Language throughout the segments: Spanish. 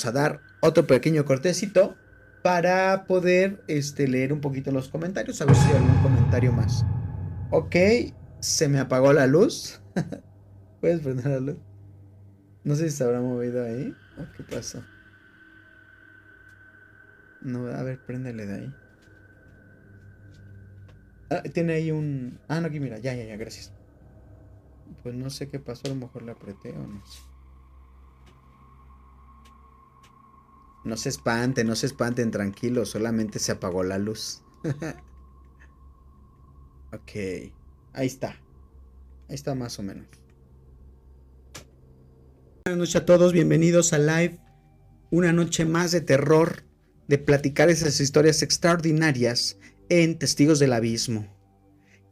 vamos a dar otro pequeño cortecito para poder leer un poquito los comentarios, a ver si hay algún comentario más. Ok, se me apagó la luz. ¿Puedes prender la luz? No sé si se habrá movido ahí o qué pasó. No, a ver, préndele de ahí. Ah, tiene ahí un... Ah, no, aquí mira, ya, gracias. Pues no sé qué pasó, a lo mejor le apreté o no sé. No se espanten, tranquilos, solamente se apagó la luz. Ok, ahí está. Ahí está más o menos. Buenas noches a todos, bienvenidos a Live. Una noche más de terror, de platicar esas historias extraordinarias en Testigos del Abismo.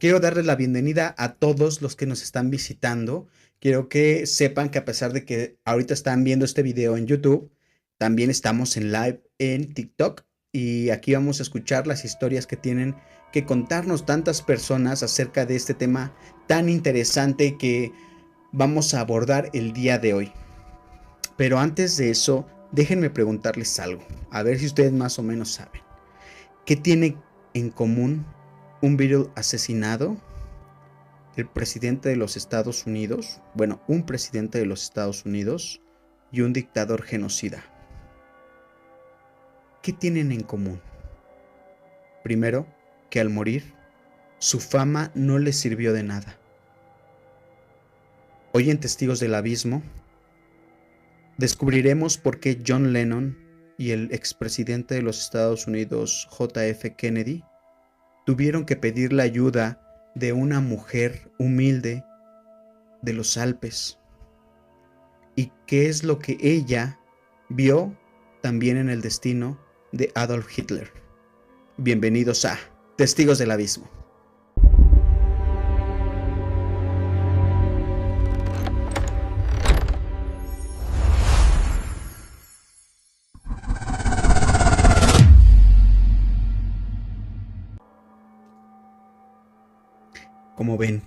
Quiero darles la bienvenida a todos los que nos están visitando. Quiero que sepan que a pesar de que ahorita están viendo este video en YouTube, también estamos en live en TikTok y aquí vamos a escuchar las historias que tienen que contarnos tantas personas acerca de este tema tan interesante que vamos a abordar el día de hoy. Pero antes de eso, déjenme preguntarles algo, a ver si ustedes más o menos saben. ¿Qué tiene en común un Beatle asesinado, el presidente de los Estados Unidos, bueno, un presidente de los Estados Unidos y un dictador genocida? ¿Qué tienen en común? Primero, que al morir, su fama no les sirvió de nada. Hoy en Testigos del Abismo, descubriremos por qué John Lennon y el expresidente de los Estados Unidos, JF Kennedy, tuvieron que pedir la ayuda de una mujer humilde de los Alpes. ¿Y qué es lo que ella vio también en el destino de Adolf Hitler? Bienvenidos a Testigos del Abismo. Como ven,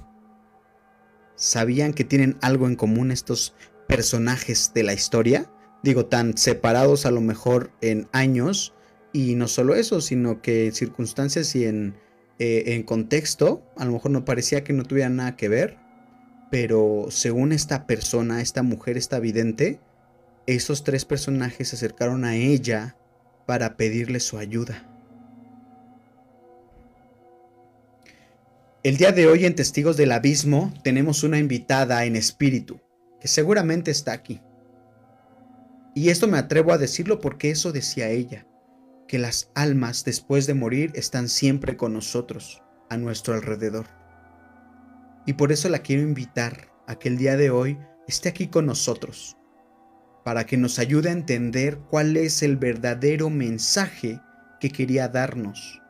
¿sabían que tienen algo en común estos personajes de la historia? Digo, tan separados a lo mejor en años, y no solo eso, sino que en circunstancias y en contexto, a lo mejor no parecía que no tuvieran nada que ver, pero según esta persona, esta mujer, esta vidente, esos tres personajes se acercaron a ella para pedirle su ayuda. El día de hoy en Testigos del Abismo tenemos una invitada en espíritu, que seguramente está aquí. Y esto me atrevo a decirlo porque eso decía ella, que las almas después de morir están siempre con nosotros, a nuestro alrededor. Y por eso la quiero invitar a que el día de hoy esté aquí con nosotros, para que nos ayude a entender cuál es el verdadero mensaje que quería darnos.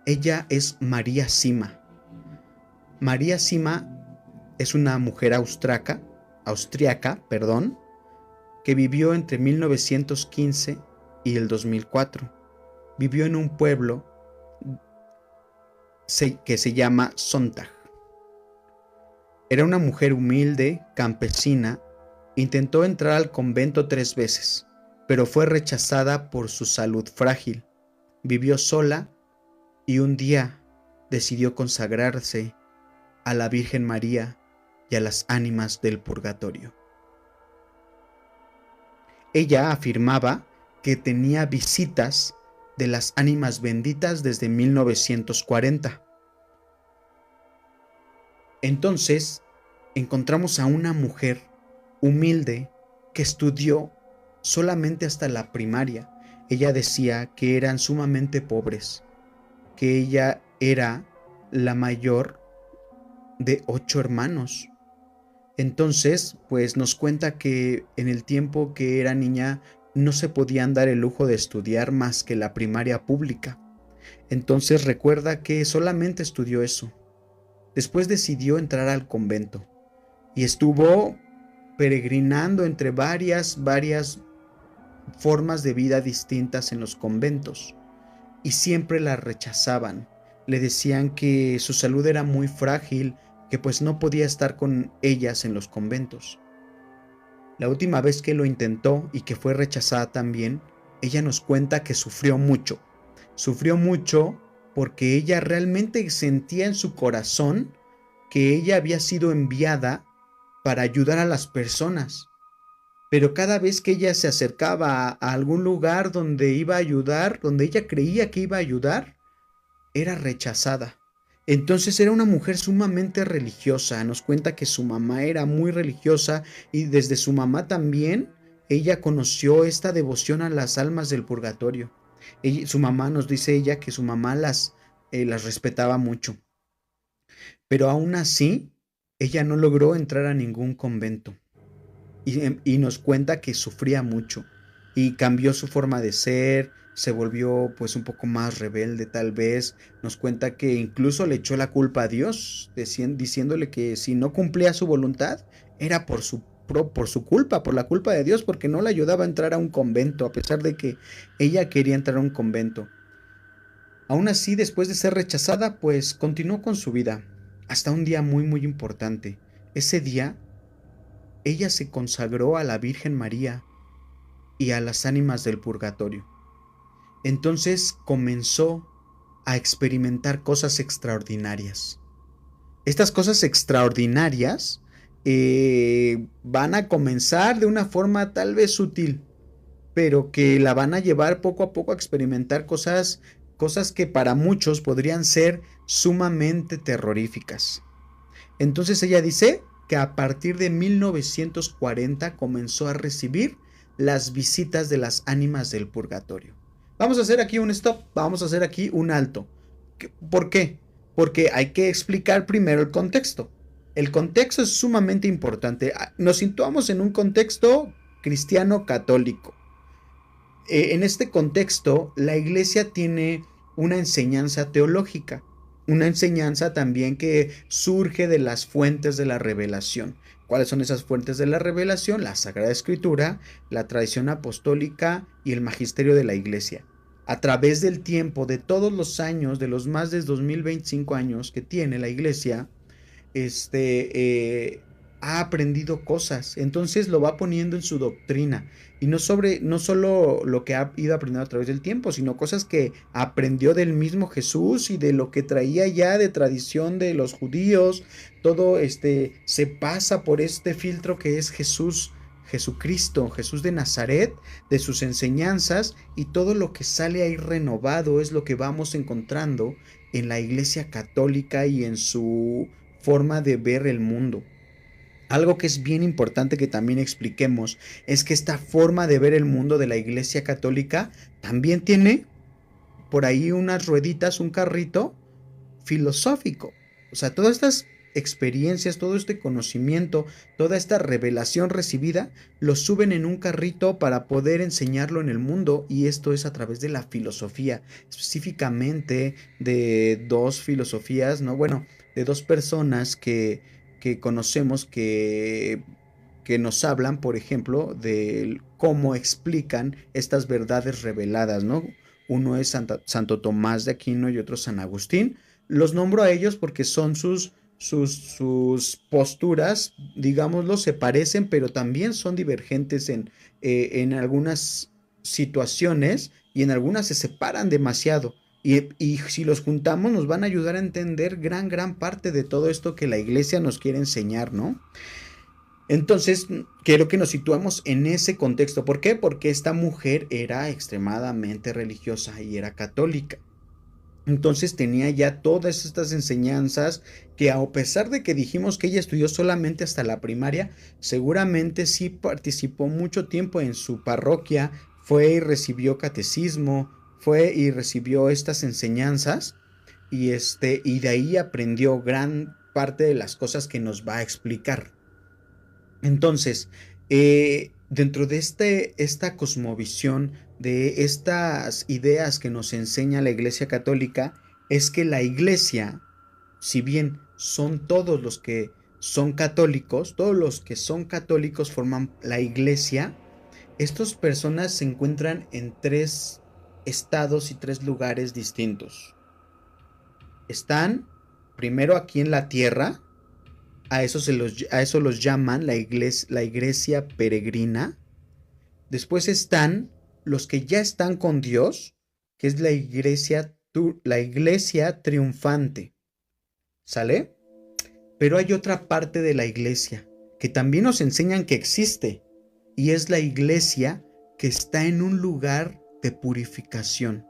Ella es María Sima. María Sima es una mujer austriaca, que vivió entre 1915 y el 2004. Vivió en un pueblo que se llama Sonntag. Era una mujer humilde, campesina. Intentó entrar al convento 3 veces, pero fue rechazada por su salud frágil. Vivió sola y un día decidió consagrarse a la Virgen María y a las ánimas del purgatorio. Ella afirmaba que tenía visitas de las ánimas benditas desde 1940. Entonces, encontramos a una mujer humilde que estudió solamente hasta la primaria. Ella decía que eran sumamente pobres, que ella era la mayor de 8 hermanos. Entonces, pues nos cuenta que en el tiempo que era niña no se podían dar el lujo de estudiar más que la primaria pública. Entonces recuerda que solamente estudió eso. Después decidió entrar al convento y estuvo peregrinando entre varias formas de vida distintas en los conventos, y siempre la rechazaban. Le decían que su salud era muy frágil, que pues no podía estar con ellas en los conventos. La última vez que lo intentó y que fue rechazada también, ella nos cuenta que sufrió mucho. Sufrió mucho porque ella realmente sentía en su corazón que ella había sido enviada para ayudar a las personas. Pero cada vez que ella se acercaba a algún lugar donde iba a ayudar, donde ella creía que iba a ayudar, era rechazada. Entonces era una mujer sumamente religiosa. Nos cuenta que su mamá era muy religiosa y desde su mamá también ella conoció esta devoción a las almas del purgatorio. Su mamá nos dice ella que su mamá las respetaba mucho, pero aún así ella no logró entrar a ningún convento y nos cuenta que sufría mucho y cambió su forma de ser, se volvió pues un poco más rebelde tal vez, nos cuenta que incluso le echó la culpa a Dios, diciéndole que si no cumplía su voluntad era por su culpa, por la culpa de Dios, porque no le ayudaba a entrar a un convento, a pesar de que ella quería entrar a un convento. Aún así, después de ser rechazada, pues continuó con su vida, hasta un día muy muy importante. Ese día ella se consagró a la Virgen María y a las ánimas del purgatorio. Entonces comenzó a experimentar cosas extraordinarias. Estas cosas extraordinarias van a comenzar de una forma tal vez sutil, pero que la van a llevar poco a poco a experimentar cosas que para muchos podrían ser sumamente terroríficas. Entonces ella dice que a partir de 1940 comenzó a recibir las visitas de las ánimas del purgatorio. Vamos a hacer aquí un stop, vamos a hacer aquí un alto. ¿Por qué? Porque hay que explicar primero el contexto. El contexto es sumamente importante. Nos situamos en un contexto cristiano católico. En este contexto, la iglesia tiene una enseñanza teológica, una enseñanza también que surge de las fuentes de la revelación. ¿Cuáles son esas fuentes de la revelación? La Sagrada Escritura, la tradición apostólica y el magisterio de la iglesia. A través del tiempo, de todos los años, de los más de 2025 años que tiene la iglesia, ha aprendido cosas, entonces lo va poniendo en su doctrina y no solo lo que ha ido aprendiendo a través del tiempo, sino cosas que aprendió del mismo Jesús y de lo que traía ya de tradición de los judíos, todo se pasa por este filtro que es Jesús. Jesucristo, Jesús de Nazaret, de sus enseñanzas, y todo lo que sale ahí renovado es lo que vamos encontrando en la Iglesia Católica y en su forma de ver el mundo. Algo que es bien importante que también expliquemos es que esta forma de ver el mundo de la Iglesia Católica también tiene por ahí unas rueditas, un carrito filosófico. O sea, todas estas experiencias, todo este conocimiento, toda esta revelación recibida, lo suben en un carrito para poder enseñarlo en el mundo, y esto es a través de la filosofía, específicamente de dos filosofías, ¿no? Bueno, de dos personas que conocemos que nos hablan, por ejemplo, de cómo explican estas verdades reveladas, ¿no? Uno es Santo Tomás de Aquino y otro San Agustín. Los nombro a ellos porque son sus posturas, digámoslo, se parecen, pero también son divergentes en algunas situaciones, y en algunas se separan demasiado. Y si los juntamos nos van a ayudar a entender gran parte de todo esto que la iglesia nos quiere enseñar, ¿no? Entonces, quiero que nos situemos en ese contexto. ¿Por qué? Porque esta mujer era extremadamente religiosa y era católica. Entonces tenía ya todas estas enseñanzas que, a pesar de que dijimos que ella estudió solamente hasta la primaria, seguramente sí participó mucho tiempo en su parroquia, fue y recibió catecismo, fue y recibió estas enseñanzas, y de ahí aprendió gran parte de las cosas que nos va a explicar. Entonces, dentro de esta cosmovisión, de estas ideas que nos enseña la Iglesia Católica, es que la Iglesia, si bien son todos los que son católicos, todos los que son católicos forman la Iglesia, estas personas se encuentran en tres estados y tres lugares distintos. Están primero aquí en la tierra, A eso los llaman la iglesia peregrina. Después están los que ya están con Dios, que es la iglesia triunfante. ¿Sale? Pero hay otra parte de la iglesia que también nos enseñan que existe, y es la iglesia que está en un lugar de purificación,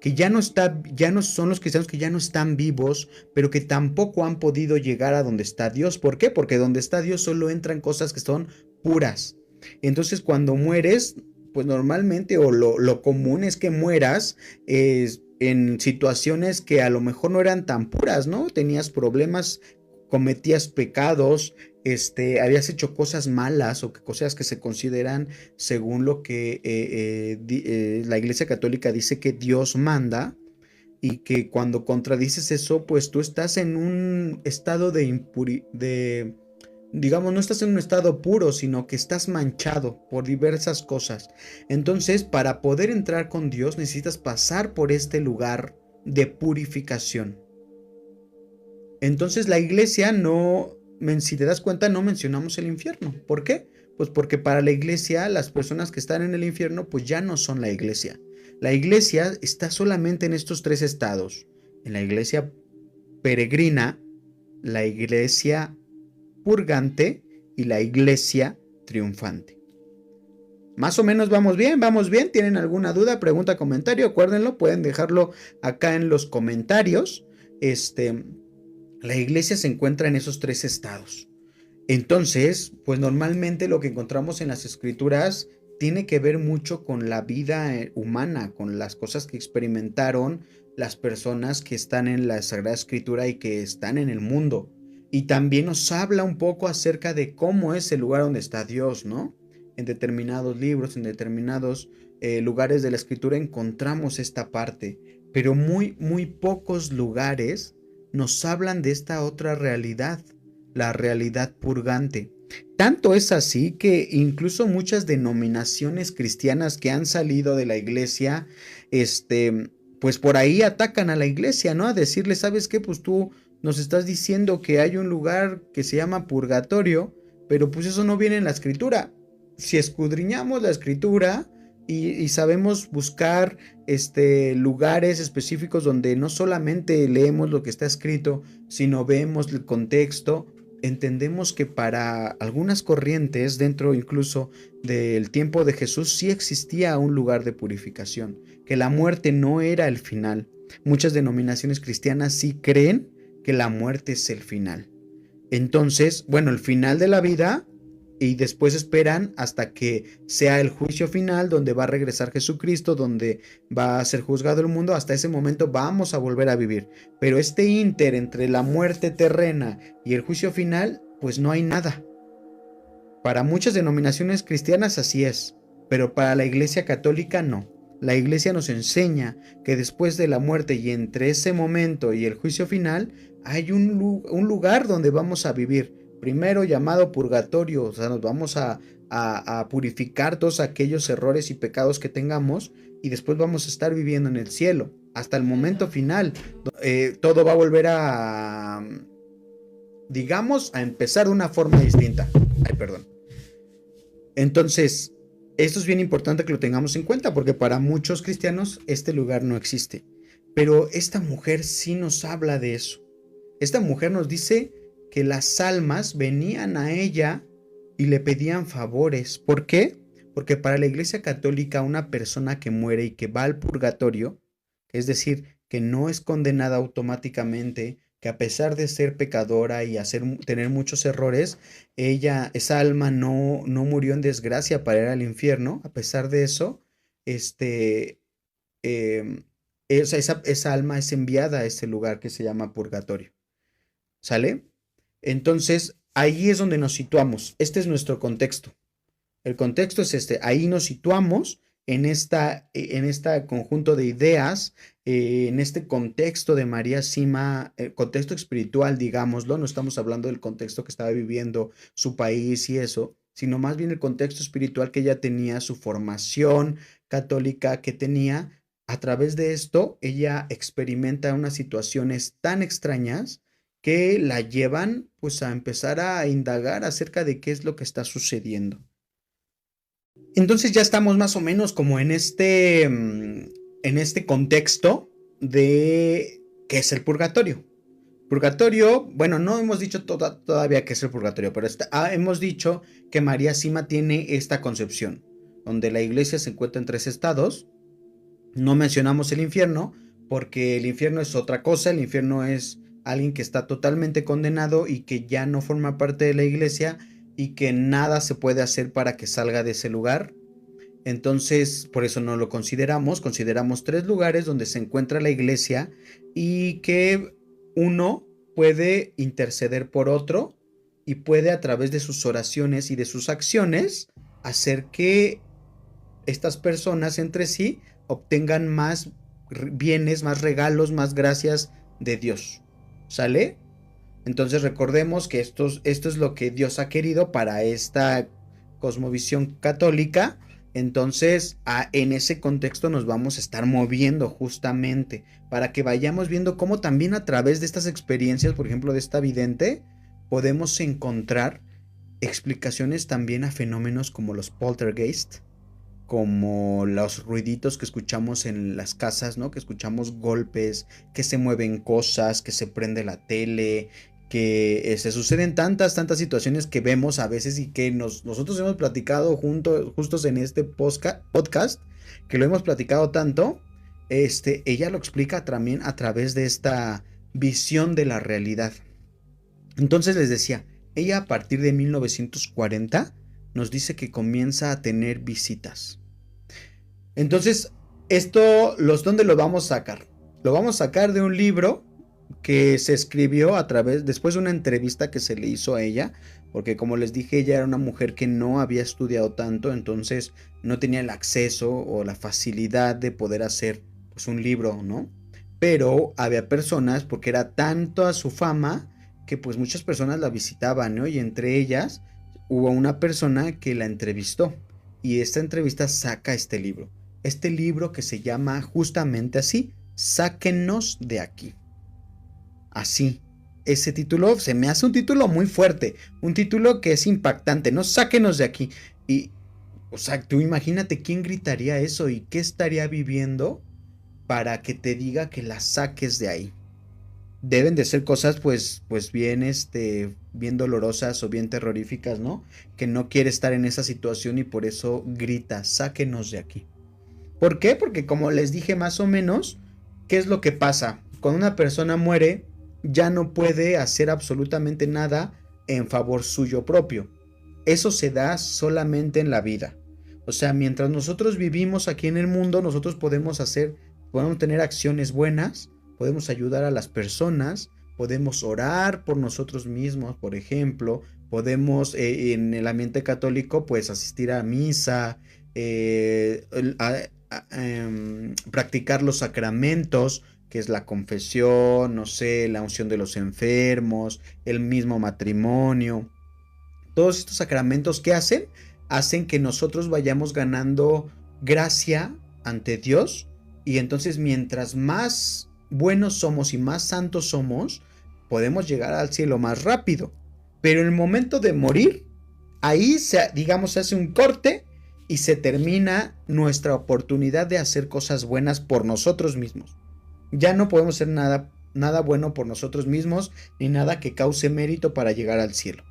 que ya no son los cristianos que ya no están vivos, pero que tampoco han podido llegar a donde está Dios. ¿Por qué? Porque donde está Dios solo entran cosas que son puras. Entonces, cuando mueres, pues normalmente, o lo común es que mueras en situaciones que a lo mejor no eran tan puras, ¿no? Tenías problemas, cometías pecados, habías hecho cosas malas o cosas que se consideran según lo que la Iglesia Católica dice que Dios manda, y que cuando contradices eso, pues tú estás en un estado digamos, no estás en un estado puro, sino que estás manchado por diversas cosas. Entonces, para poder entrar con Dios, necesitas pasar por este lugar de purificación. Entonces la iglesia no, si te das cuenta, no mencionamos el infierno. ¿Por qué? Pues porque para la iglesia las personas que están en el infierno pues ya no son la iglesia. La iglesia está solamente en estos tres estados. En la iglesia peregrina, la iglesia purgante y la iglesia triunfante. Más o menos vamos bien, vamos bien. ¿Tienen alguna duda, pregunta, comentario? Acuérdenlo, pueden dejarlo acá en los comentarios. La iglesia se encuentra en esos tres estados. Entonces, pues normalmente lo que encontramos en las escrituras tiene que ver mucho con la vida humana, con las cosas que experimentaron las personas que están en la Sagrada Escritura y que están en el mundo. Y también nos habla un poco acerca de cómo es el lugar donde está Dios, ¿no? En determinados libros, en determinados lugares de la Escritura encontramos esta parte, pero muy pocos lugares nos hablan de esta otra realidad, la realidad purgante. Tanto es así que incluso muchas denominaciones cristianas que han salido de la iglesia, pues por ahí atacan a la iglesia, ¿no? A decirle, ¿sabes qué? Pues tú nos estás diciendo que hay un lugar que se llama purgatorio, pero pues eso no viene en la escritura. Si escudriñamos la escritura y sabemos buscar lugares específicos donde no solamente leemos lo que está escrito, sino vemos el contexto, entendemos que para algunas corrientes, dentro incluso del tiempo de Jesús, sí existía un lugar de purificación, que la muerte no era el final. Muchas denominaciones cristianas sí creen que la muerte es el final. Entonces, bueno, el final de la vida, y después esperan hasta que sea el juicio final, donde va a regresar Jesucristo, donde va a ser juzgado el mundo. Hasta ese momento vamos a volver a vivir. Pero este ínter entre la muerte terrena y el juicio final, pues no hay nada. Para muchas denominaciones cristianas así es, pero para la Iglesia Católica no. La Iglesia nos enseña que después de la muerte y entre ese momento y el juicio final, hay un lugar donde vamos a vivir. Primero llamado purgatorio, o sea, nos vamos a purificar todos aquellos errores y pecados que tengamos, y después vamos a estar viviendo en el cielo hasta el momento final. Todo va a volver digamos, a empezar de una forma distinta. Ay, perdón. Entonces, esto es bien importante que lo tengamos en cuenta, porque para muchos cristianos este lugar no existe. Pero esta mujer sí nos habla de eso. Esta mujer nos dice que las almas venían a ella y le pedían favores. ¿Por qué? Porque para la Iglesia Católica, una persona que muere y que va al purgatorio, es decir, que no es condenada automáticamente, que a pesar de ser pecadora y tener muchos errores, esa alma no murió en desgracia para ir al infierno. A pesar de eso, em, esa alma es enviada a ese lugar que se llama purgatorio. ¿Sale? Entonces, ahí es donde nos situamos. Este es nuestro contexto. El contexto es este. Ahí nos situamos en este conjunto de ideas, en este contexto de María Sima, contexto espiritual, digámoslo. No estamos hablando del contexto que estaba viviendo su país y eso, sino más bien el contexto espiritual que ella tenía, su formación católica que tenía. A través de esto, ella experimenta unas situaciones tan extrañas que la llevan pues a empezar a indagar acerca de qué es lo que está sucediendo. Entonces ya estamos más o menos como en este contexto de qué es el purgatorio. Purgatorio, bueno, no hemos dicho todavía qué es el purgatorio, pero hemos dicho que María Sima tiene esta concepción, donde la iglesia se encuentra en tres estados. No mencionamos el infierno, porque el infierno es otra cosa. El infierno es alguien que está totalmente condenado y que ya no forma parte de la iglesia y que nada se puede hacer para que salga de ese lugar. Entonces, por eso no lo consideramos. Consideramos tres lugares donde se encuentra la iglesia y que uno puede interceder por otro y puede, a través de sus oraciones y de sus acciones, hacer que estas personas entre sí obtengan más bienes, más regalos, más gracias de Dios. ¿Sale? Entonces recordemos que esto es lo que Dios ha querido para esta cosmovisión católica. Entonces, en ese contexto nos vamos a estar moviendo justamente para que vayamos viendo cómo también a través de estas experiencias, por ejemplo, de esta vidente, podemos encontrar explicaciones también a fenómenos como los poltergeist, como los ruiditos que escuchamos en las casas, ¿no? Que escuchamos golpes, que se mueven cosas, que se prende la tele, que se suceden tantas situaciones que vemos a veces y que nosotros hemos platicado justos en este podcast, que lo hemos platicado tanto. Ella lo explica también a través de esta visión de la realidad. Entonces les decía, ella a partir de 1940 nos dice que comienza a tener visitas. Entonces, ¿dónde lo vamos a sacar? Lo vamos a sacar de un libro que se escribió después de una entrevista que se le hizo a ella, porque como les dije, ella era una mujer que no había estudiado tanto, entonces no tenía el acceso o la facilidad de poder hacer pues un libro, ¿no? Pero había personas, porque era tanto a su fama, que pues muchas personas la visitaban, ¿no? Y entre ellas hubo una persona que la entrevistó, y esta entrevista saca este libro. Este libro que se llama justamente así, Sáquennos de aquí. Así, ese título se me hace un título muy fuerte, un título que es impactante, ¿no? Sáquenos de aquí. Y, o sea, tú imagínate quién gritaría eso y qué estaría viviendo para que te diga que la saques de ahí. Deben de ser cosas pues bien, bien dolorosas o bien terroríficas, ¿no? Que no quiere estar en esa situación y por eso grita, sáquenos de aquí. ¿Por qué? Porque como les dije más o menos, ¿qué es lo que pasa? Cuando una persona muere, ya no puede hacer absolutamente nada en favor suyo propio. Eso se da solamente en la vida. O sea, mientras nosotros vivimos aquí en el mundo, nosotros podemos tener acciones buenas, podemos ayudar a las personas, podemos orar por nosotros mismos, por ejemplo, podemos en el ambiente católico pues asistir a misa, practicar los sacramentos, que es la confesión, no sé, la unción de los enfermos, el mismo matrimonio. Todos estos sacramentos, ¿qué hacen? Hacen que nosotros vayamos ganando gracia ante Dios, y entonces mientras más buenos somos y más santos somos, podemos llegar al cielo más rápido. Pero en el momento de morir, ahí digamos se hace un corte y se termina nuestra oportunidad de hacer cosas buenas por nosotros mismos. Ya no podemos hacer nada bueno por nosotros mismos, ni nada que cause mérito para llegar al cielo.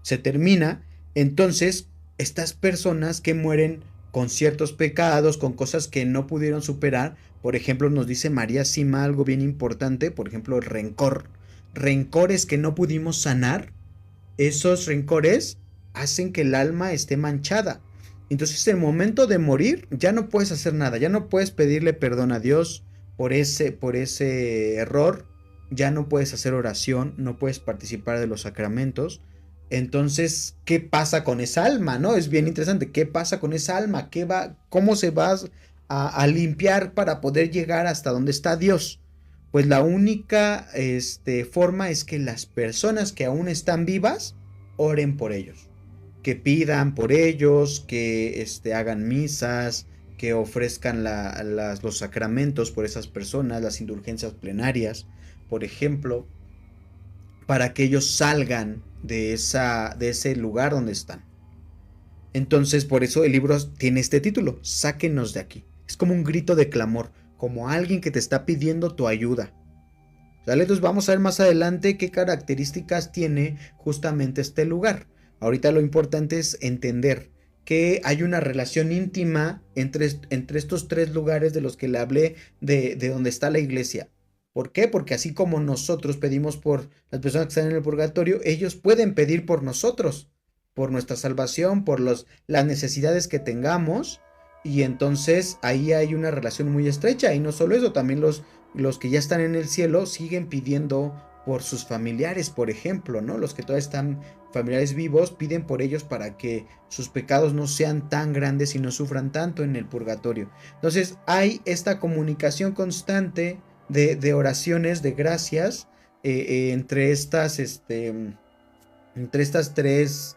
Se termina, entonces, estas personas que mueren con ciertos pecados, con cosas que no pudieron superar. Por ejemplo, nos dice María Sima algo bien importante, por ejemplo, el rencor. Rencores que no pudimos sanar, esos rencores hacen que el alma esté manchada. Entonces, en el momento de morir, ya no puedes hacer nada, ya no puedes pedirle perdón a Dios por ese error, ya no puedes hacer oración, no puedes participar de los sacramentos. Entonces, ¿qué pasa con esa alma, no? Es bien interesante. ¿Qué pasa con esa alma? ¿Cómo se va a limpiar para poder llegar hasta donde está Dios? Pues la única forma es que las personas que aún están vivas oren por ellos, que pidan por ellos, que hagan misas, que ofrezcan los sacramentos por esas personas, las indulgencias plenarias, por ejemplo. para que ellos salgan de ese lugar donde están. Entonces, por eso el libro tiene este título, Sáquenos de aquí. Es como un grito de clamor, como alguien que te está pidiendo tu ayuda. ¿Sale? Entonces vamos a ver más adelante qué características tiene justamente este lugar. Ahorita lo importante es entender que hay una relación íntima entre estos tres lugares de los que le hablé de donde está la iglesia. ¿Por qué? Porque así como nosotros pedimos por las personas que están en el purgatorio, ellos pueden pedir por nosotros, por nuestra salvación, por las necesidades que tengamos. Y entonces ahí hay una relación muy estrecha. Y no solo eso, también los que ya están en el cielo siguen pidiendo por sus familiares, por ejemplo, ¿no? Los que todavía están familiares vivos piden por ellos para que sus pecados no sean tan grandes y no sufran tanto en el purgatorio. Entonces hay esta comunicación constante de oraciones, de gracias entre estas tres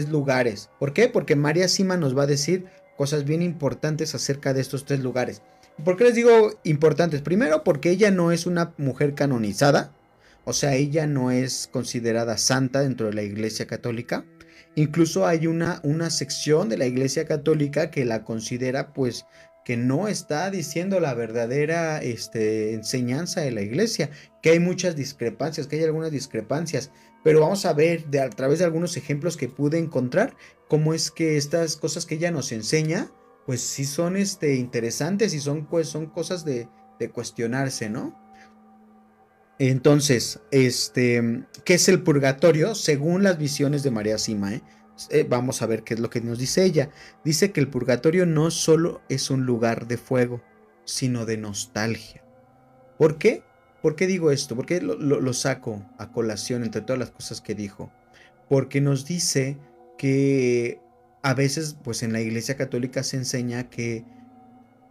lugares. ¿Por qué? Porque María Sima nos va a decir cosas bien importantes acerca de estos tres lugares. ¿Por qué les digo importantes? Primero, porque ella no es una mujer canonizada, o sea, ella no es considerada santa dentro de la Iglesia Católica. Incluso hay una sección de la Iglesia Católica que la considera, pues, que no está diciendo la verdadera enseñanza de la Iglesia, que hay muchas discrepancias, que hay algunas discrepancias. Pero vamos a ver a través de algunos ejemplos que pude encontrar cómo es que estas cosas que ella nos enseña pues sí son interesantes y son cosas de cuestionarse, ¿no? Entonces, ¿qué es el purgatorio? Según las visiones de María Sima, vamos a ver qué es lo que nos dice ella. Dice que el purgatorio no solo es un lugar de fuego, sino de nostalgia. ¿Por qué? ¿Por qué digo esto? ¿Por qué lo saco a colación entre todas las cosas que dijo? Porque nos dice que a veces, pues en la Iglesia Católica se enseña que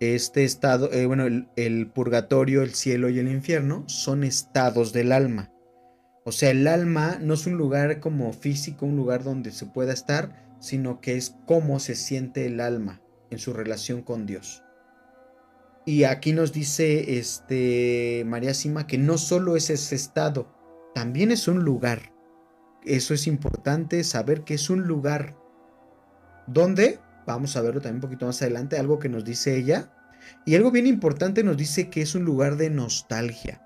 este estado, bueno, el purgatorio, el cielo y el infierno son estados del alma. O sea, el alma no es un lugar como físico, un lugar donde se pueda estar, sino que es cómo se siente el alma en su relación con Dios. Y aquí nos dice María Sima que no solo es ese estado, también es un lugar. Eso es importante saber que es un lugar donde, vamos a verlo también un poquito más adelante, algo que nos dice ella. Y algo bien importante nos dice que es un lugar de nostalgia.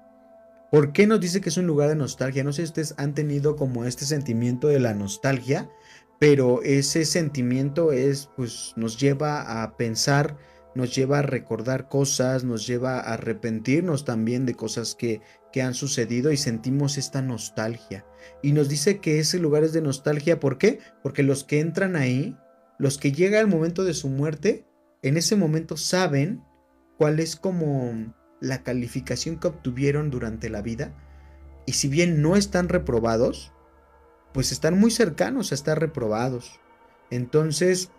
¿Por qué nos dice que es un lugar de nostalgia? No sé si ustedes han tenido como este sentimiento de la nostalgia, pero ese sentimiento pues nos lleva a pensar, nos lleva a recordar cosas, nos lleva a arrepentirnos también de cosas que han sucedido y sentimos esta nostalgia. Y nos dice que ese lugar es de nostalgia, ¿por qué? Porque los que entran ahí, los que llega el momento de su muerte, en ese momento saben cuál es como la calificación que obtuvieron durante la vida, y si bien no están reprobados, pues están muy cercanos a estar reprobados. Entonces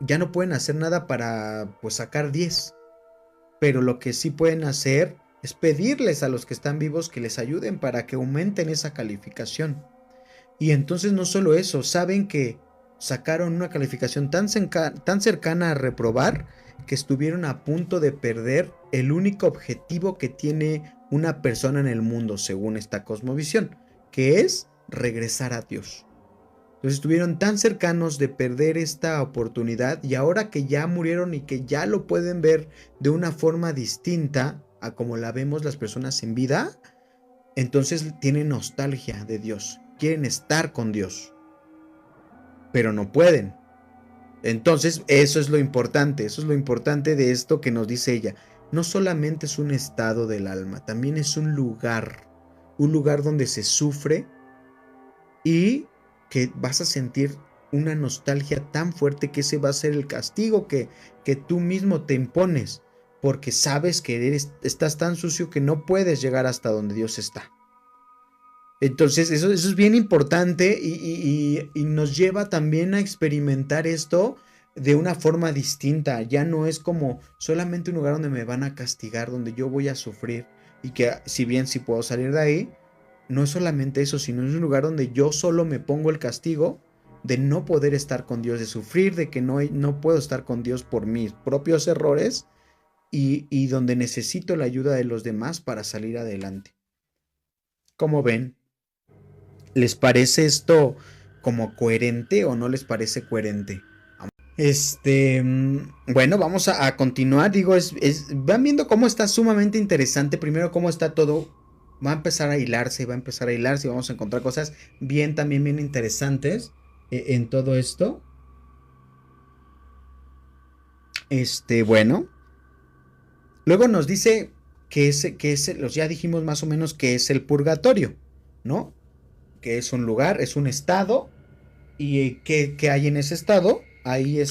ya no pueden hacer nada para pues sacar 10, pero lo que sí pueden hacer es pedirles a los que están vivos que les ayuden para que aumenten esa calificación. Y entonces no solo eso, saben que sacaron una calificación tan cercana a reprobar que estuvieron a punto de perder el único objetivo que tiene una persona en el mundo según esta cosmovisión, que es regresar a Dios. Entonces estuvieron tan cercanos de perder esta oportunidad, y ahora que ya murieron y que ya lo pueden ver de una forma distinta a como la vemos las personas en vida, entonces tienen nostalgia de Dios, quieren estar con Dios, pero no pueden. Entonces eso es lo importante de esto que nos dice ella. No solamente es un estado del alma, también es un lugar donde se sufre y que vas a sentir una nostalgia tan fuerte que ese va a ser el castigo que tú mismo te impones, porque sabes que estás tan sucio que no puedes llegar hasta donde Dios está. Entonces eso es bien importante y nos lleva también a experimentar esto de una forma distinta. Ya no es como solamente un lugar donde me van a castigar, donde yo voy a sufrir, y que si bien sí puedo salir de ahí, no es solamente eso, sino es un lugar donde yo solo me pongo el castigo de no poder estar con Dios, de sufrir, de que no puedo estar con Dios por mis propios errores, y donde necesito la ayuda de los demás para salir adelante. ¿Cómo ven? ¿Les parece esto como coherente o no les parece coherente? Bueno, vamos a continuar. Digo, van viendo cómo está sumamente interesante. Primero, cómo está todo. Va a empezar a hilarse, va a empezar a hilarse y vamos a encontrar cosas bien, también bien interesantes en todo esto. Bueno. Luego nos dice ya dijimos más o menos que es el purgatorio, ¿no? Que es un lugar, es un estado. ¿Y qué hay en ese estado? Hay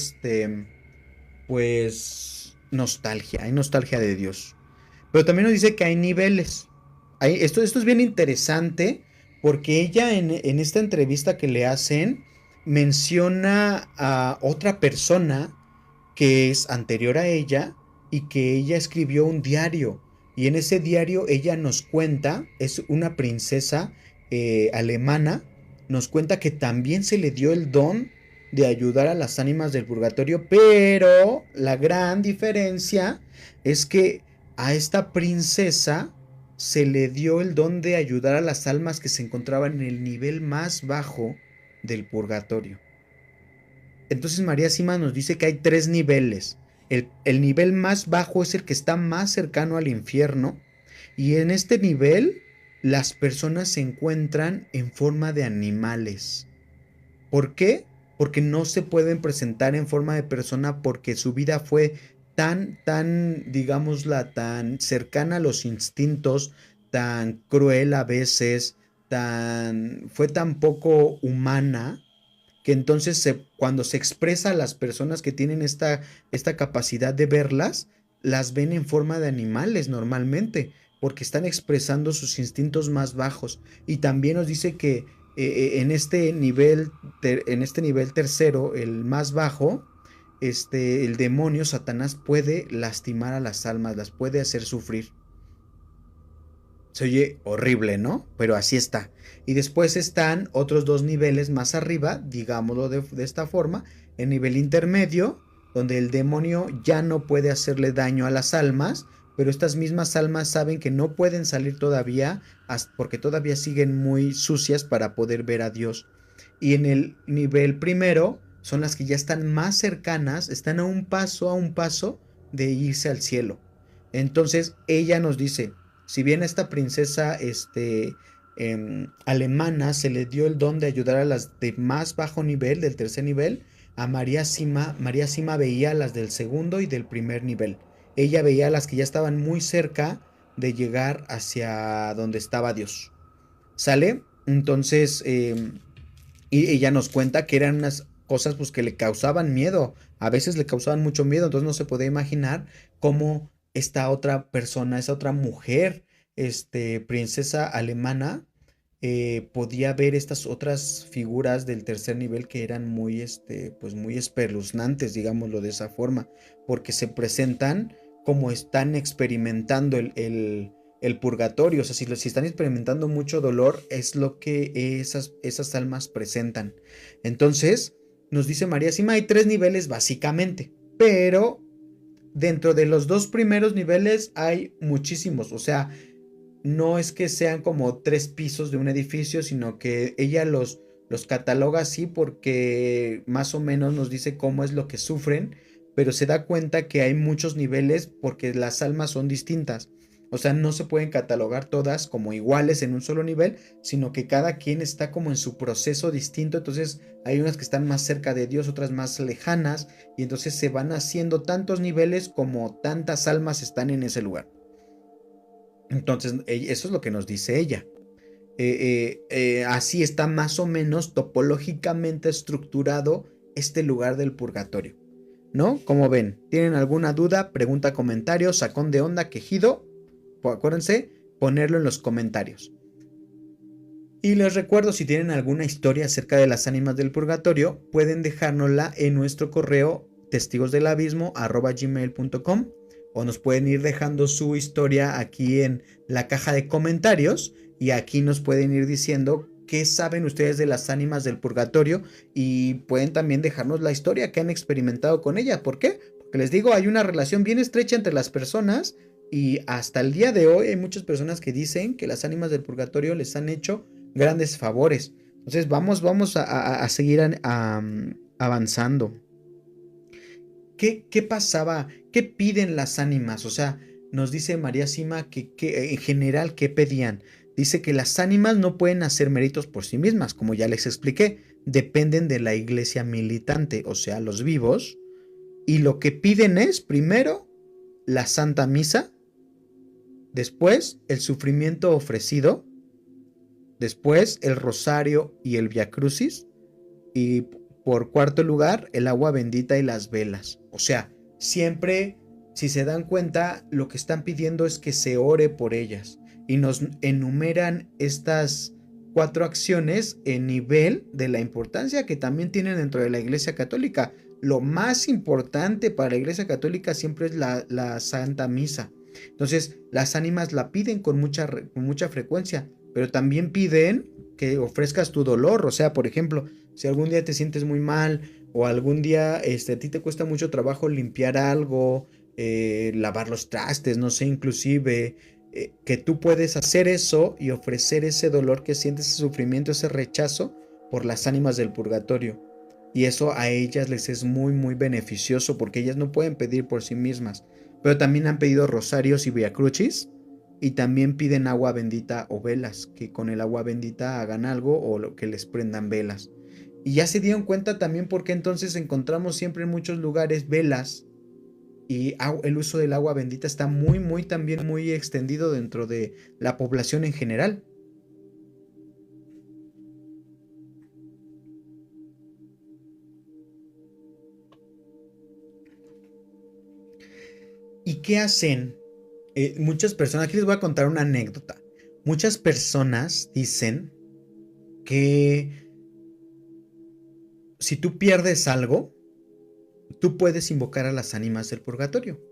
pues nostalgia, hay nostalgia de Dios. Pero también nos dice que hay niveles. Esto es bien interesante porque ella en esta entrevista que le hacen menciona a otra persona que es anterior a ella y que ella escribió un diario. Y en ese diario ella nos cuenta, es una princesa alemana, nos cuenta que también se le dio el don de ayudar a las ánimas del purgatorio, pero la gran diferencia es que a esta princesa se le dio el don de ayudar a las almas que se encontraban en el nivel más bajo del purgatorio. Entonces María Sima nos dice que hay tres niveles. El nivel más bajo es el que está más cercano al infierno. Y en este nivel las personas se encuentran en forma de animales. ¿Por qué? Porque no se pueden presentar en forma de persona porque su vida fue digámosla, tan cercana a los instintos, tan cruel a veces, fue tan poco humana que entonces cuando se expresa a las personas que tienen esta capacidad de verlas, las ven en forma de animales normalmente, porque están expresando sus instintos más bajos. Y también nos dice que en este nivel tercero, el más bajo, el demonio Satanás puede lastimar a las almas, las puede hacer sufrir. Se oye horrible, ¿no? Pero así está. Y después están otros dos niveles más arriba, digámoslo de esta forma, el nivel intermedio, donde el demonio ya no puede hacerle daño a las almas, pero estas mismas almas saben que no pueden salir todavía, porque todavía siguen muy sucias para poder ver a Dios. Y en el nivel primero son las que ya están más cercanas, están a un paso de irse al cielo. Entonces ella nos dice, si bien a esta princesa alemana se le dio el don de ayudar a las de más bajo nivel, del tercer nivel, a María Sima veía a las del segundo y del primer nivel. Ella veía a las que ya estaban muy cerca de llegar hacia donde estaba Dios. ¿Sale? Entonces, y ella nos cuenta que eran unas cosas pues que le causaban miedo. A veces le causaban mucho miedo, entonces no se podía imaginar cómo esta otra persona, esa otra mujer, princesa alemana, podía ver estas otras figuras del tercer nivel que eran muy, pues muy espeluznantes, digámoslo de esa forma, porque se presentan como están experimentando el purgatorio. O sea, si están experimentando mucho dolor, es lo que esas almas presentan. Entonces, nos dice María Sima, hay tres niveles básicamente, pero dentro de los dos primeros niveles hay muchísimos. O sea, no es que sean como tres pisos de un edificio, sino que ella los cataloga así porque más o menos nos dice cómo es lo que sufren, pero se da cuenta que hay muchos niveles porque las almas son distintas. O sea, no se pueden catalogar todas como iguales en un solo nivel, sino que cada quien está como en su proceso distinto. Entonces hay unas que están más cerca de Dios, otras más lejanas, y entonces se van haciendo tantos niveles como tantas almas están en ese lugar. Entonces, eso es lo que nos dice ella. Así está más o menos topológicamente estructurado este lugar del purgatorio, ¿no? Como ven, ¿tienen alguna duda, pregunta, comentario, sacón de onda, quejido? Pues acuérdense, ponerlo en los comentarios. Y les recuerdo, si tienen alguna historia acerca de las ánimas del purgatorio, pueden dejárnosla en nuestro correo testigosdelabismo@gmail.com, o nos pueden ir dejando su historia aquí en la caja de comentarios, y aquí nos pueden ir diciendo qué saben ustedes de las ánimas del purgatorio, y pueden también dejarnos la historia que han experimentado con ella. ¿Por qué? Porque les digo, hay una relación bien estrecha entre las personas, y hasta el día de hoy hay muchas personas que dicen que las ánimas del purgatorio les han hecho grandes favores. Entonces vamos a seguir avanzando. ¿Qué pasaba? ¿Qué piden las ánimas? O sea, nos dice María Sima que en general, ¿qué pedían? Dice que las ánimas no pueden hacer méritos por sí mismas, como ya les expliqué, dependen de la iglesia militante, o sea, los vivos, y lo que piden es, primero, la Santa Misa, después, el sufrimiento ofrecido, después, el rosario y el Via Crucis, y por cuarto lugar, el agua bendita y las velas. O sea, siempre, si se dan cuenta, lo que están pidiendo es que se ore por ellas. Y nos enumeran estas 4 acciones en nivel de la importancia que también tienen dentro de la Iglesia Católica. Lo más importante para la Iglesia Católica siempre es la Santa Misa. Entonces, las ánimas la piden con mucha frecuencia, pero también piden que ofrezcas tu dolor. O sea, por ejemplo, si algún día te sientes muy mal o algún día a ti te cuesta mucho trabajo limpiar algo, lavar los trastes, no sé, inclusive, que tú puedes hacer eso y ofrecer ese dolor que sientes, ese sufrimiento, ese rechazo por las ánimas del purgatorio. Y eso a ellas les es muy, muy beneficioso porque ellas no pueden pedir por sí mismas. Pero también han pedido rosarios y viacrucis. Y también piden agua bendita o velas, que con el agua bendita hagan algo o lo que les prendan velas. Y ya se dieron cuenta también porque entonces encontramos siempre en muchos lugares velas y el uso del agua bendita está muy, muy también muy extendido dentro de la población en general. ¿Y qué hacen? Muchas personas, aquí les voy a contar una anécdota. Muchas personas dicen que si tú pierdes algo, tú puedes invocar a las ánimas del purgatorio.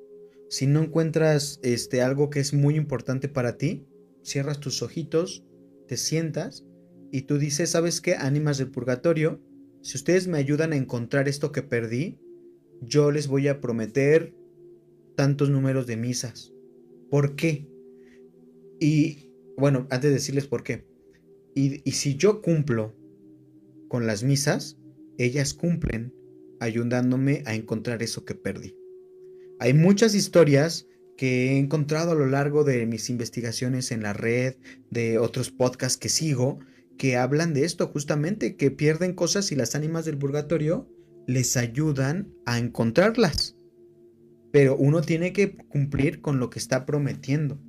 Si no encuentras algo que es muy importante para ti, cierras tus ojitos, te sientas y tú dices, ¿sabes qué? Ánimas del purgatorio, si ustedes me ayudan a encontrar esto que perdí, yo les voy a prometer tantos números de misas. ¿Por qué? Y bueno, antes de decirles por qué. Y si yo cumplo con las misas, ellas cumplen ayudándome a encontrar eso que perdí. Hay muchas historias que he encontrado a lo largo de mis investigaciones en la red, de otros podcasts que sigo, que hablan de esto justamente, que pierden cosas y las ánimas del purgatorio les ayudan a encontrarlas. Pero uno tiene que cumplir con lo que está prometiendo.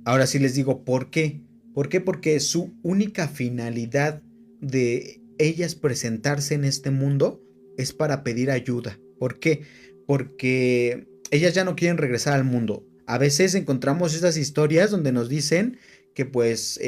Ahora sí les digo, ¿por qué? ¿Por qué? Porque su única finalidad de ellas presentarse en este mundo es para pedir ayuda. ¿Por qué? Porque ellas ya no quieren regresar al mundo. A veces encontramos esas historias donde nos dicen que pues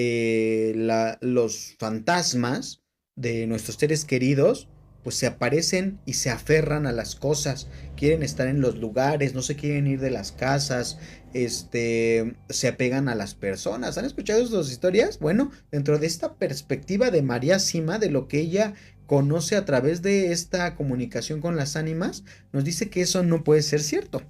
los fantasmas de nuestros seres queridos pues se aparecen y se aferran a las cosas, quieren estar en los lugares, no se quieren ir de las casas, se apegan a las personas. ¿Han escuchado esas historias? Bueno, dentro de esta perspectiva de María Sima, de lo que ella conoce a través de esta comunicación con las ánimas, nos dice que eso no puede ser cierto,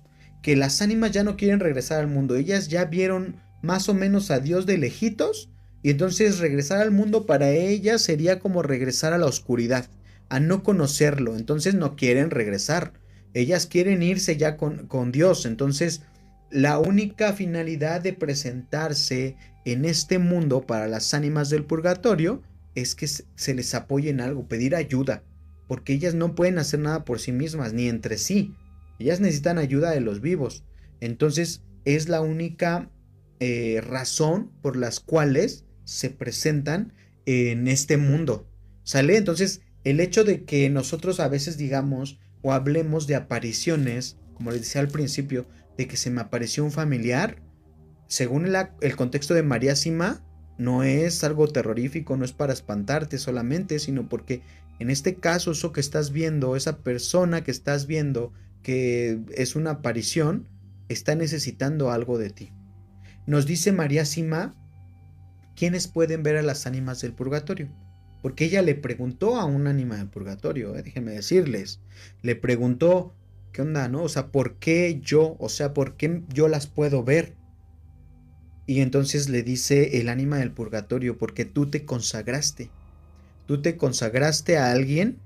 que las ánimas ya no quieren regresar al mundo, ellas ya vieron más o menos a Dios de lejitos, y entonces regresar al mundo para ellas sería como regresar a la oscuridad, a no conocerlo, entonces no quieren regresar, ellas quieren irse ya con Dios. Entonces la única finalidad de presentarse en este mundo para las ánimas del purgatorio es que se les apoye en algo, pedir ayuda, porque ellas no pueden hacer nada por sí mismas, ni entre sí. Ellas necesitan ayuda de los vivos. Entonces es la única razón por las cuales se presentan en este mundo. ¿Sale? Entonces el hecho de que nosotros a veces digamos o hablemos de apariciones, como les decía al principio, de que se me apareció un familiar, según el contexto de María Sima, no es algo terrorífico, no es para espantarte solamente, sino porque en este caso eso que estás viendo, esa persona que estás viendo, que es una aparición, está necesitando algo de ti. Nos dice María Sima, ¿quiénes pueden ver a las ánimas del purgatorio? Porque ella le preguntó a un ánima del purgatorio, déjenme decirles, le preguntó, ¿qué onda, no? O sea, ¿por qué yo? O sea, ¿por qué yo las puedo ver? Y entonces le dice el ánima del purgatorio, porque tú te consagraste. Tú te consagraste a alguien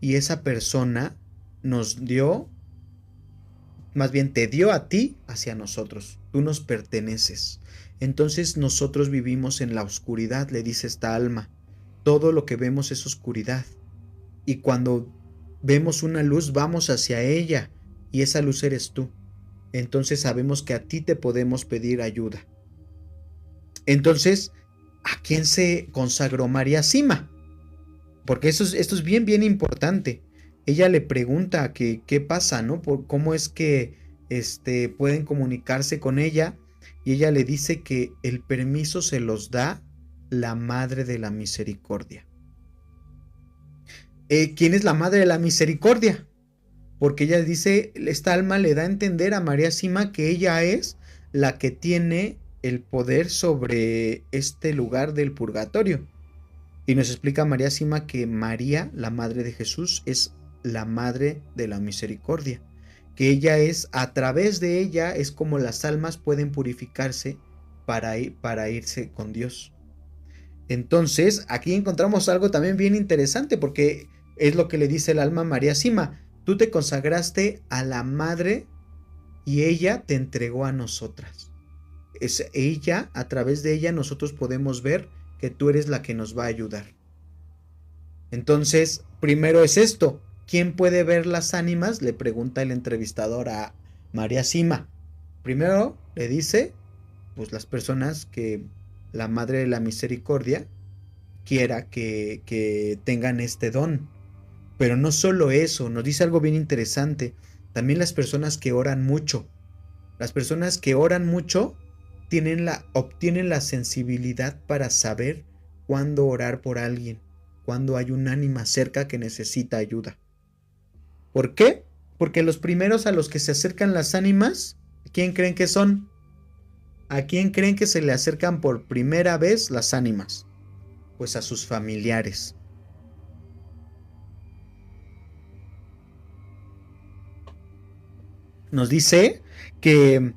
y esa persona nos dio, más bien te dio a ti hacia nosotros. Tú nos perteneces. Entonces nosotros vivimos en la oscuridad, le dice esta alma. Todo lo que vemos es oscuridad. Y cuando vemos una luz, vamos hacia ella. Y esa luz eres tú. Entonces sabemos que a ti te podemos pedir ayuda. Entonces, ¿a quién se consagró María Sima? Porque esto es bien, bien importante. Ella le pregunta que qué pasa, ¿no? Cómo es que pueden comunicarse con ella. Y ella le dice que el permiso se los da la Madre de la Misericordia. ¿Quién es la Madre de la Misericordia? Porque ella dice, esta alma le da a entender a María Sima que ella es la que tiene el poder sobre este lugar del purgatorio. Y nos explica María Sima que María, la Madre de Jesús, es la Madre de la Misericordia. Que ella es, a través de ella, es como las almas pueden purificarse para irse con Dios. Entonces, aquí encontramos algo también bien interesante, porque es lo que le dice el alma a María Sima. Tú te consagraste a la Madre y ella te entregó a nosotras. Es ella, a través de ella nosotros podemos ver que tú eres la que nos va a ayudar. Entonces, primero es esto. ¿Quién puede ver las ánimas? Le pregunta el entrevistador a María Sima. Primero le dice, pues las personas que la Madre de la Misericordia quiera que tengan este don. Pero no solo eso, nos dice algo bien interesante. También las personas que oran mucho. Las personas que oran mucho obtienen la sensibilidad para saber cuándo orar por alguien, cuando hay un ánima cerca que necesita ayuda. ¿Por qué? Porque los primeros a los que se acercan las ánimas, ¿quién creen que son? ¿A quién creen que se le acercan por primera vez las ánimas? Pues a sus familiares. Nos dice que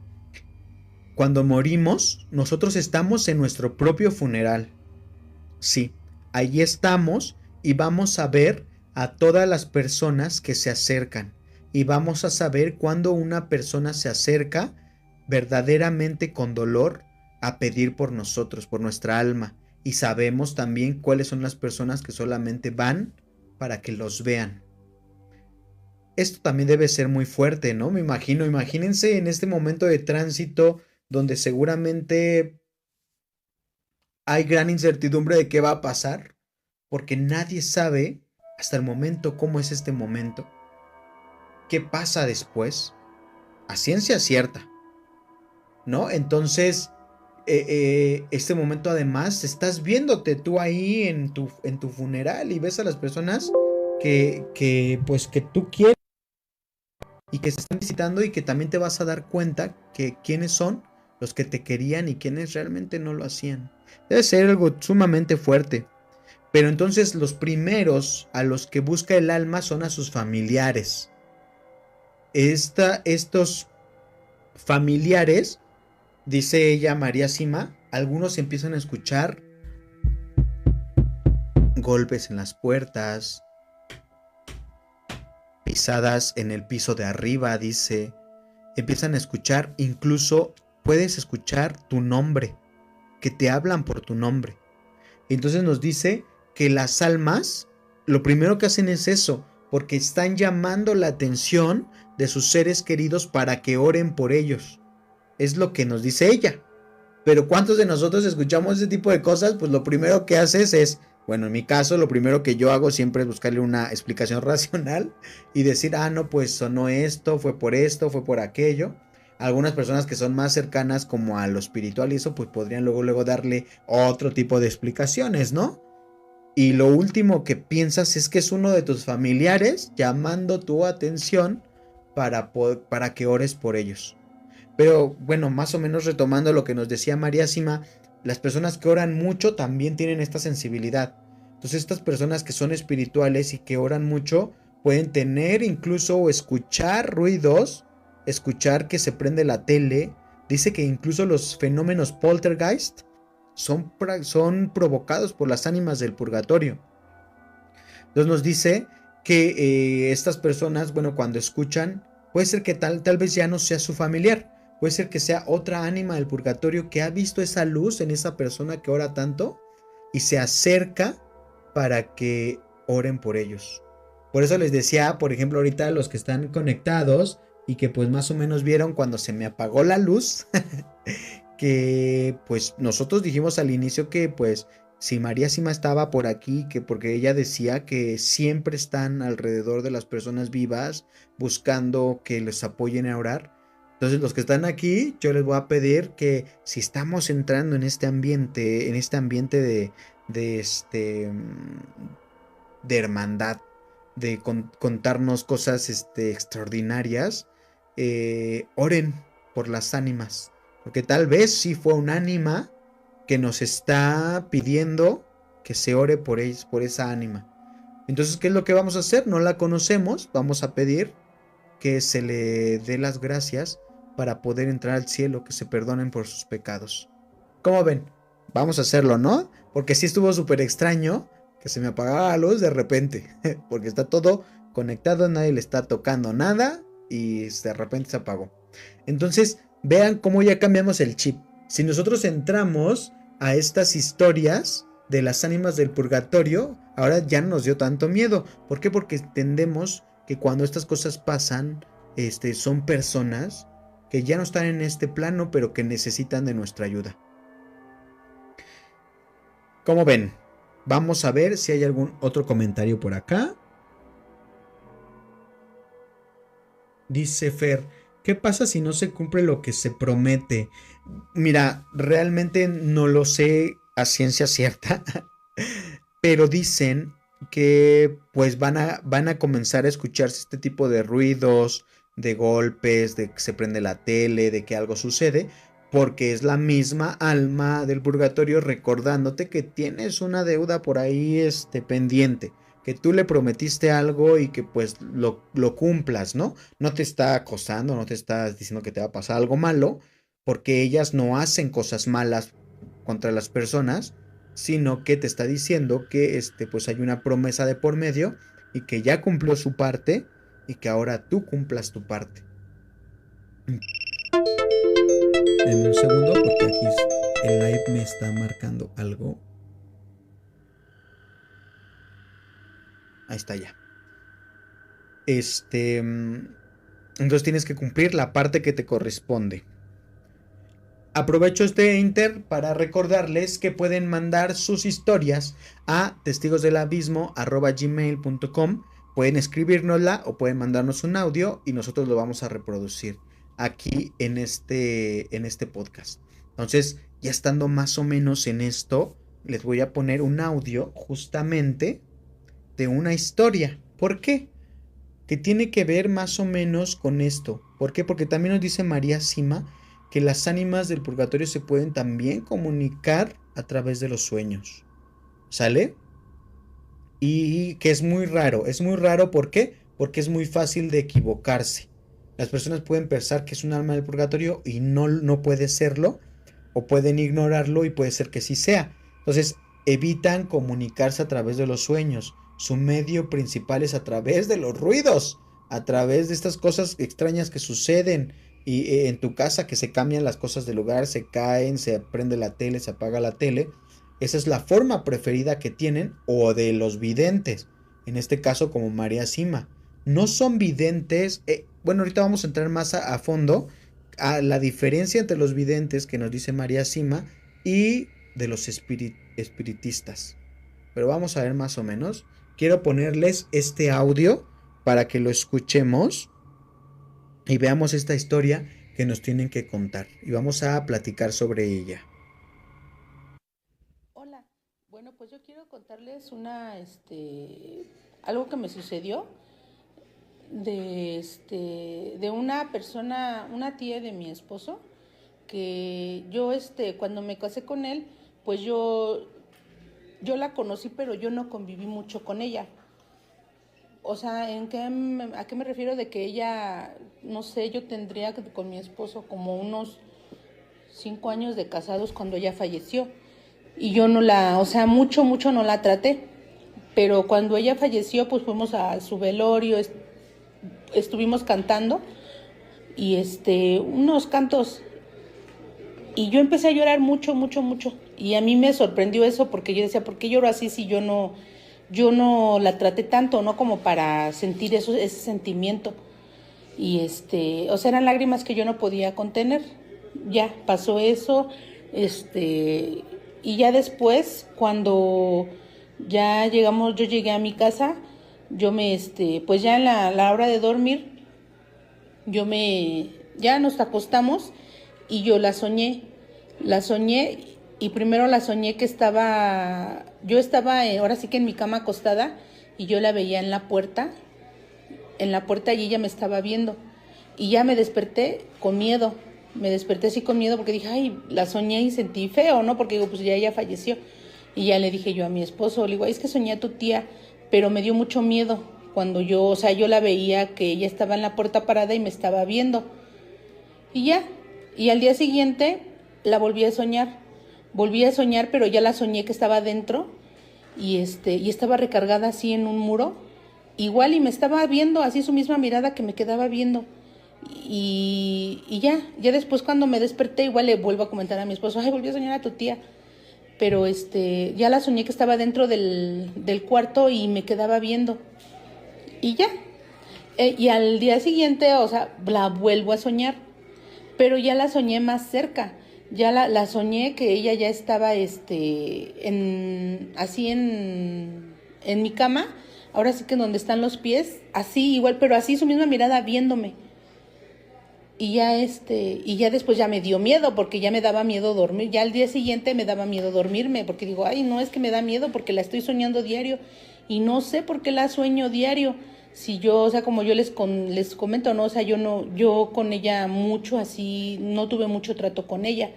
cuando morimos, nosotros estamos en nuestro propio funeral. Sí, allí estamos y vamos a ver a todas las personas que se acercan. Y vamos a saber cuando una persona se acerca verdaderamente con dolor a pedir por nosotros, por nuestra alma. Y sabemos también cuáles son las personas que solamente van para que los vean. Esto también debe ser muy fuerte, ¿no? Imagínense en este momento de tránsito donde seguramente hay gran incertidumbre de qué va a pasar, porque nadie sabe hasta el momento cómo es este momento, qué pasa después, a ciencia cierta, ¿no? Entonces, este momento además, estás viéndote tú ahí en tu funeral y ves a las personas pues que tú quieres y que se están visitando y que también te vas a dar cuenta que quiénes son los que te querían y quiénes realmente no lo hacían. Debe ser algo sumamente fuerte. Pero entonces los primeros a los que busca el alma son a sus familiares. Estos familiares, dice ella, María Sima, algunos empiezan a escuchar golpes en las puertas, pisadas en el piso de arriba, dice. Empiezan a escuchar, incluso puedes escuchar tu nombre, que te hablan por tu nombre. Entonces nos dice que las almas, lo primero que hacen es eso, porque están llamando la atención de sus seres queridos para que oren por ellos. Es lo que nos dice ella. Pero ¿cuántos de nosotros escuchamos ese tipo de cosas? Pues lo primero que haces es, bueno, en mi caso, lo primero que yo hago siempre es buscarle una explicación racional y decir, no, pues sonó esto, fue por aquello. Algunas personas que son más cercanas como a lo espiritual y eso, pues podrían luego darle otro tipo de explicaciones, ¿no? Y lo último que piensas es que es uno de tus familiares llamando tu atención para que ores por ellos. Pero bueno, más o menos retomando lo que nos decía María Sima, las personas que oran mucho también tienen esta sensibilidad. Entonces estas personas que son espirituales y que oran mucho pueden tener incluso o escuchar ruidos, escuchar que se prende la tele, Dice que incluso los fenómenos poltergeist son provocados por las ánimas del purgatorio. Entonces nos dice que estas personas, bueno, cuando escuchan, puede ser que tal vez ya no sea su familiar, puede ser que sea otra ánima del purgatorio que ha visto esa luz en esa persona que ora tanto y se acerca para que oren por ellos. Por eso les decía, por ejemplo, ahorita los que están conectados y que pues más o menos vieron cuando se me apagó la luz, que pues nosotros dijimos al inicio que pues si María Sima estaba por aquí, que porque ella decía que siempre están alrededor de las personas vivas buscando que les apoyen a orar. Entonces los que están aquí, yo les voy a pedir que si estamos entrando en este ambiente de hermandad, de contarnos cosas extraordinarias, oren por las ánimas, porque tal vez sí fue un ánima que nos está pidiendo que se ore por esa ánima. Entonces, ¿qué es lo que vamos a hacer? No la conocemos, vamos a pedir que se le dé las gracias para poder entrar al cielo, que se perdonen por sus pecados. ¿Cómo ven? Vamos a hacerlo, ¿no? Porque sí estuvo súper extraño que se me apagara la luz de repente, porque está todo conectado, nadie le está tocando nada y de repente se apagó. Entonces, vean cómo ya cambiamos el chip. Si nosotros entramos a estas historias de las ánimas del purgatorio, ahora ya no nos dio tanto miedo. ¿Por qué? Porque entendemos que cuando estas cosas pasan, son personas que ya no están en este plano, pero que necesitan de nuestra ayuda. ¿Cómo ven? Vamos a ver si hay algún otro comentario por acá. Dice Fer, ¿qué pasa si no se cumple lo que se promete? Mira, realmente no lo sé a ciencia cierta, pero dicen que pues van a comenzar a escucharse este tipo de ruidos, de golpes, de que se prende la tele, de que algo sucede, porque es la misma alma del purgatorio recordándote que tienes una deuda por ahí pendiente, que tú le prometiste algo y que pues lo cumplas, ¿no? No te está acosando, no te está diciendo que te va a pasar algo malo, porque ellas no hacen cosas malas contra las personas, sino que te está diciendo que pues hay una promesa de por medio y que ya cumplió su parte y que ahora tú cumplas tu parte. Denme un segundo porque aquí el live me está marcando algo. Ahí está ya. Entonces tienes que cumplir la parte que te corresponde. Aprovecho este inter para recordarles que pueden mandar sus historias a testigosdelabismo@gmail.com. Pueden escribirnosla o pueden mandarnos un audio y nosotros lo vamos a reproducir aquí en este podcast. Entonces, ya estando más o menos en esto, les voy a poner un audio justamente de una historia. ¿Por qué? Que tiene que ver más o menos con esto. ¿Por qué? Porque también nos dice María Sima que las ánimas del purgatorio se pueden también comunicar a través de los sueños. ¿Sale? Y que es muy raro, ¿por qué? Porque es muy fácil de equivocarse. Las personas pueden pensar que es un alma del purgatorio y no puede serlo, o pueden ignorarlo y puede ser que sí sea. Entonces, evitan comunicarse a través de los sueños. Su medio principal es a través de los ruidos, a través de estas cosas extrañas que suceden y en tu casa, que se cambian las cosas de lugar, se caen, se prende la tele, se apaga la tele. Esa es la forma preferida que tienen, o de los videntes, en este caso como María Sima. No son videntes, bueno, ahorita vamos a entrar más a fondo a la diferencia entre los videntes que nos dice María Sima y de los espiritistas. Pero vamos a ver más o menos. Quiero ponerles este audio para que lo escuchemos y veamos esta historia que nos tienen que contar. Y vamos a platicar sobre ella. Hola, bueno, pues yo quiero contarles algo que me sucedió de una persona, una tía de mi esposo, que yo, cuando me casé con él, pues yo la conocí, pero yo no conviví mucho con ella. O sea, ¿a qué me refiero? De que ella, no sé, yo tendría con mi esposo como unos 5 años de casados cuando ella falleció. Y yo no la, o sea, mucho, mucho no la traté. Pero cuando ella falleció, pues fuimos a su velorio, estuvimos cantando y unos cantos, y yo empecé a llorar mucho, mucho, mucho. Y a mí me sorprendió eso porque yo decía, ¿por qué lloro así si yo no la traté tanto, no como para sentir ese sentimiento? Y o sea, eran lágrimas que yo no podía contener. Ya pasó eso, y ya después, cuando ya llegamos, yo llegué a mi casa, yo pues ya en la hora de dormir, ya nos acostamos y yo la soñé y primero la soñé que yo estaba ahora sí que en mi cama acostada y yo la veía en la puerta y ella me estaba viendo y ya me desperté con miedo, me desperté así con miedo porque dije, ay, la soñé y sentí feo, ¿no? Porque digo, pues ya ella falleció y ya le dije yo a mi esposo, le digo, ay, es que soñé a tu tía, pero me dio mucho miedo cuando o sea, yo la veía que ella estaba en la puerta parada y me estaba viendo. Y ya, y al día siguiente la volví a soñar, pero ya la soñé que estaba dentro y estaba recargada así en un muro, igual y me estaba viendo, así su misma mirada que me quedaba viendo. Y ya después cuando me desperté igual le vuelvo a comentar a mi esposo, ay, volví a soñar a tu tía, pero ya la soñé que estaba dentro del cuarto y me quedaba viendo. Y ya, y al día siguiente, o sea, la vuelvo a soñar, pero ya la soñé más cerca. Ya la soñé que ella ya estaba así en mi cama, ahora sí que donde están los pies, así igual, pero así su misma mirada viéndome. Y ya después ya me dio miedo, porque ya me daba miedo dormir. Ya al día siguiente me daba miedo dormirme, porque digo, ay, no, es que me da miedo porque la estoy soñando diario y no sé por qué la sueño diario. Si yo, o sea, como yo les comento, no, o sea, yo con ella mucho así, no tuve mucho trato con ella.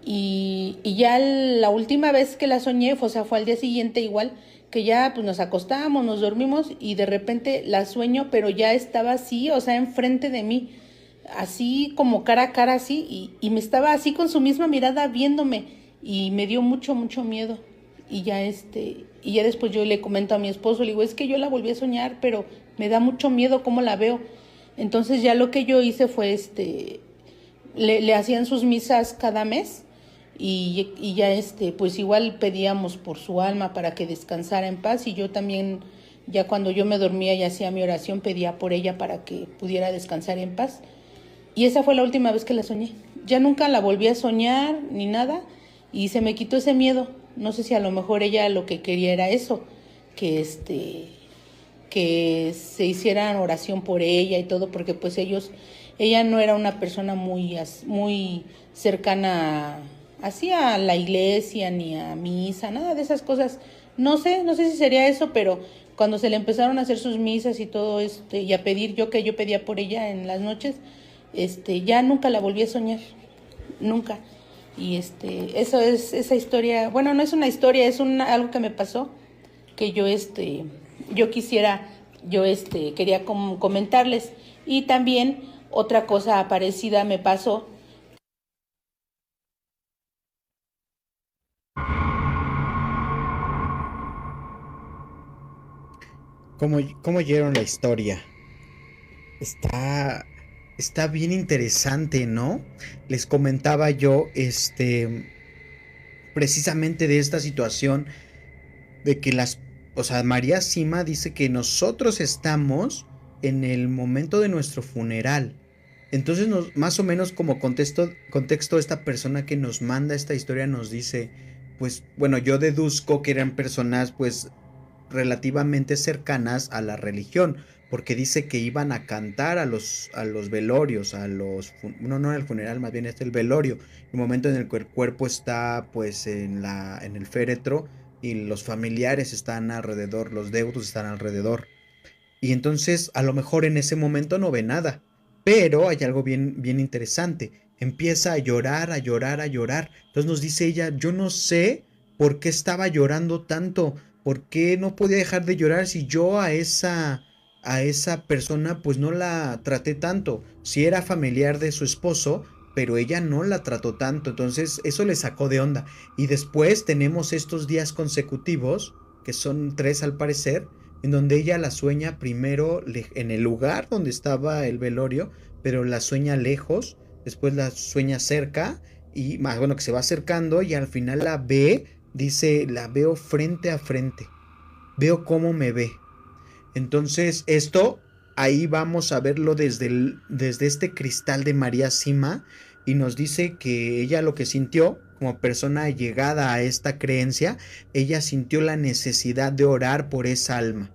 Y ya la última vez que la soñé, o sea, fue al día siguiente igual, que ya pues nos acostamos, nos dormimos y de repente la sueño, pero ya estaba así, o sea, enfrente de mí, así como cara a cara así, y me estaba así con su misma mirada viéndome y me dio mucho, mucho miedo. Y ya después yo le comento a mi esposo, le digo, es que yo la volví a soñar, pero me da mucho miedo cómo la veo. Entonces ya lo que yo hice fue le hacían sus misas cada mes y ya pues igual pedíamos por su alma para que descansara en paz y yo también ya cuando yo me dormía y hacía mi oración pedía por ella para que pudiera descansar en paz. Y esa fue la última vez que la soñé. Ya nunca la volví a soñar ni nada y se me quitó ese miedo. No sé si a lo mejor ella lo que quería era eso, que que se hicieran oración por ella y todo, porque pues ella no era una persona muy cercana así a la iglesia, ni a misa, nada de esas cosas. No sé si sería eso, pero cuando se le empezaron a hacer sus misas y todo y a pedir yo que yo pedía por ella en las noches, ya nunca la volví a soñar, nunca. Y eso es esa historia, bueno, no es una historia, es algo que me pasó, que yo quisiera, quería comentarles. Y también otra cosa parecida me pasó. ¿Cómo oyeron la historia? Está, está bien interesante, ¿no? Les comentaba yo, precisamente de esta situación de que o sea, María Sima dice que nosotros estamos en el momento de nuestro funeral. Entonces, más o menos como contexto, esta persona que nos manda esta historia nos dice, pues, bueno, yo deduzco que eran personas, pues, relativamente cercanas a la religión, porque dice que iban a cantar a los velorios, no al funeral, más bien es el velorio, el momento en el que el cuerpo está pues en el féretro y los familiares están alrededor, los deudos están alrededor. Y entonces a lo mejor en ese momento no ve nada, pero hay algo bien, bien interesante. Empieza a llorar, a llorar, a llorar. Entonces nos dice ella, yo no sé por qué estaba llorando tanto, por qué no podía dejar de llorar si yo a esa persona pues no la traté tanto. Si era familiar de su esposo, pero ella no la trató tanto, entonces eso le sacó de onda. Y después tenemos estos días consecutivos, que son 3 al parecer, en donde ella la sueña primero en el lugar donde estaba el velorio, pero la sueña lejos, después la sueña cerca, y más bueno, que se va acercando y al final la ve, dice, la veo frente a frente, veo cómo me ve. Entonces, esto ahí vamos a verlo desde este cristal de María Sima y nos dice que ella lo que sintió como persona llegada a esta creencia, ella sintió la necesidad de orar por esa alma.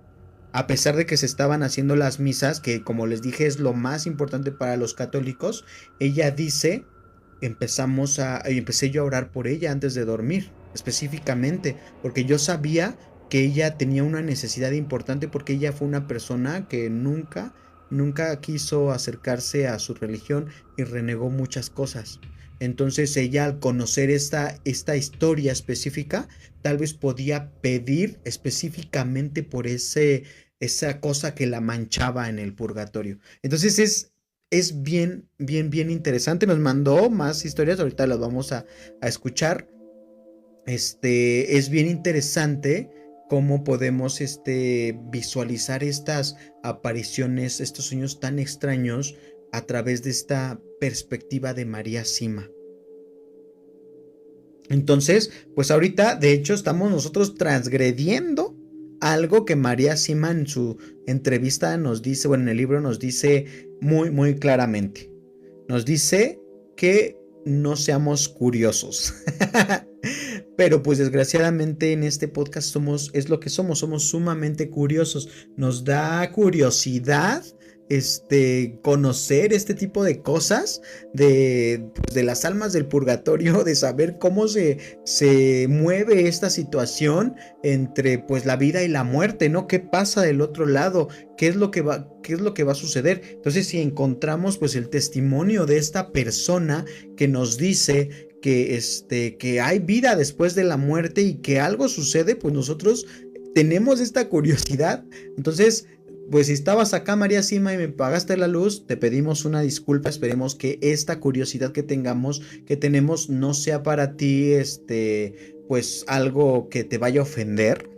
A pesar de que se estaban haciendo las misas, que como les dije es lo más importante para los católicos, ella dice, empecé yo a orar por ella antes de dormir, específicamente, porque yo sabía que ella tenía una necesidad importante porque ella fue una persona que nunca quiso acercarse a su religión y renegó muchas cosas. Entonces ella al conocer esta historia específica, tal vez podía pedir específicamente por esa cosa que la manchaba en el purgatorio. Entonces es bien interesante. Nos mandó más historias, ahorita las vamos a escuchar. Es bien interesante cómo podemos visualizar estas apariciones, estos sueños tan extraños a través de esta perspectiva de María Sima. Entonces, pues ahorita, de hecho, estamos nosotros transgrediendo algo que María Sima en su entrevista nos dice, bueno, en el libro nos dice muy claramente. Nos dice que no seamos curiosos. Pero pues desgraciadamente en este podcast es lo que somos sumamente curiosos. Nos da curiosidad conocer este tipo de cosas de las almas del purgatorio, de saber cómo se mueve esta situación entre pues la vida y la muerte, ¿no? ¿Qué pasa del otro lado? ¿Qué es lo que va a suceder? Entonces, si encontramos pues el testimonio de esta persona que nos dice que hay vida después de la muerte y que algo sucede, pues nosotros tenemos esta curiosidad. Entonces, pues si estabas acá, María Sima, y me pagaste la luz, te pedimos una disculpa. Esperemos que esta curiosidad que tenemos, no sea para ti, pues algo que te vaya a ofender.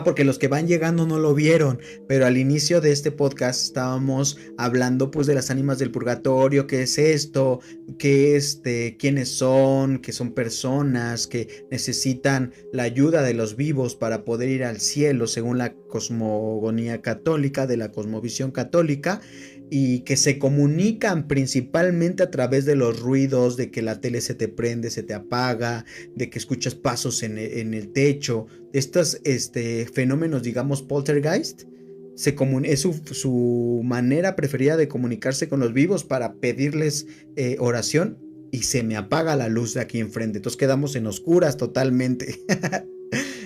Porque los que van llegando no lo vieron, pero al inicio de este podcast estábamos hablando pues de las ánimas del purgatorio, qué es esto, quiénes son, que son personas que necesitan la ayuda de los vivos para poder ir al cielo según la cosmogonía católica, de la cosmovisión católica, y que se comunican principalmente a través de los ruidos, de que la tele se te prende, se te apaga, de que escuchas pasos en el techo, estos fenómenos, digamos, poltergeist. Es su manera preferida de comunicarse con los vivos para pedirles oración, y se me apaga la luz de aquí enfrente, entonces quedamos en oscuras totalmente.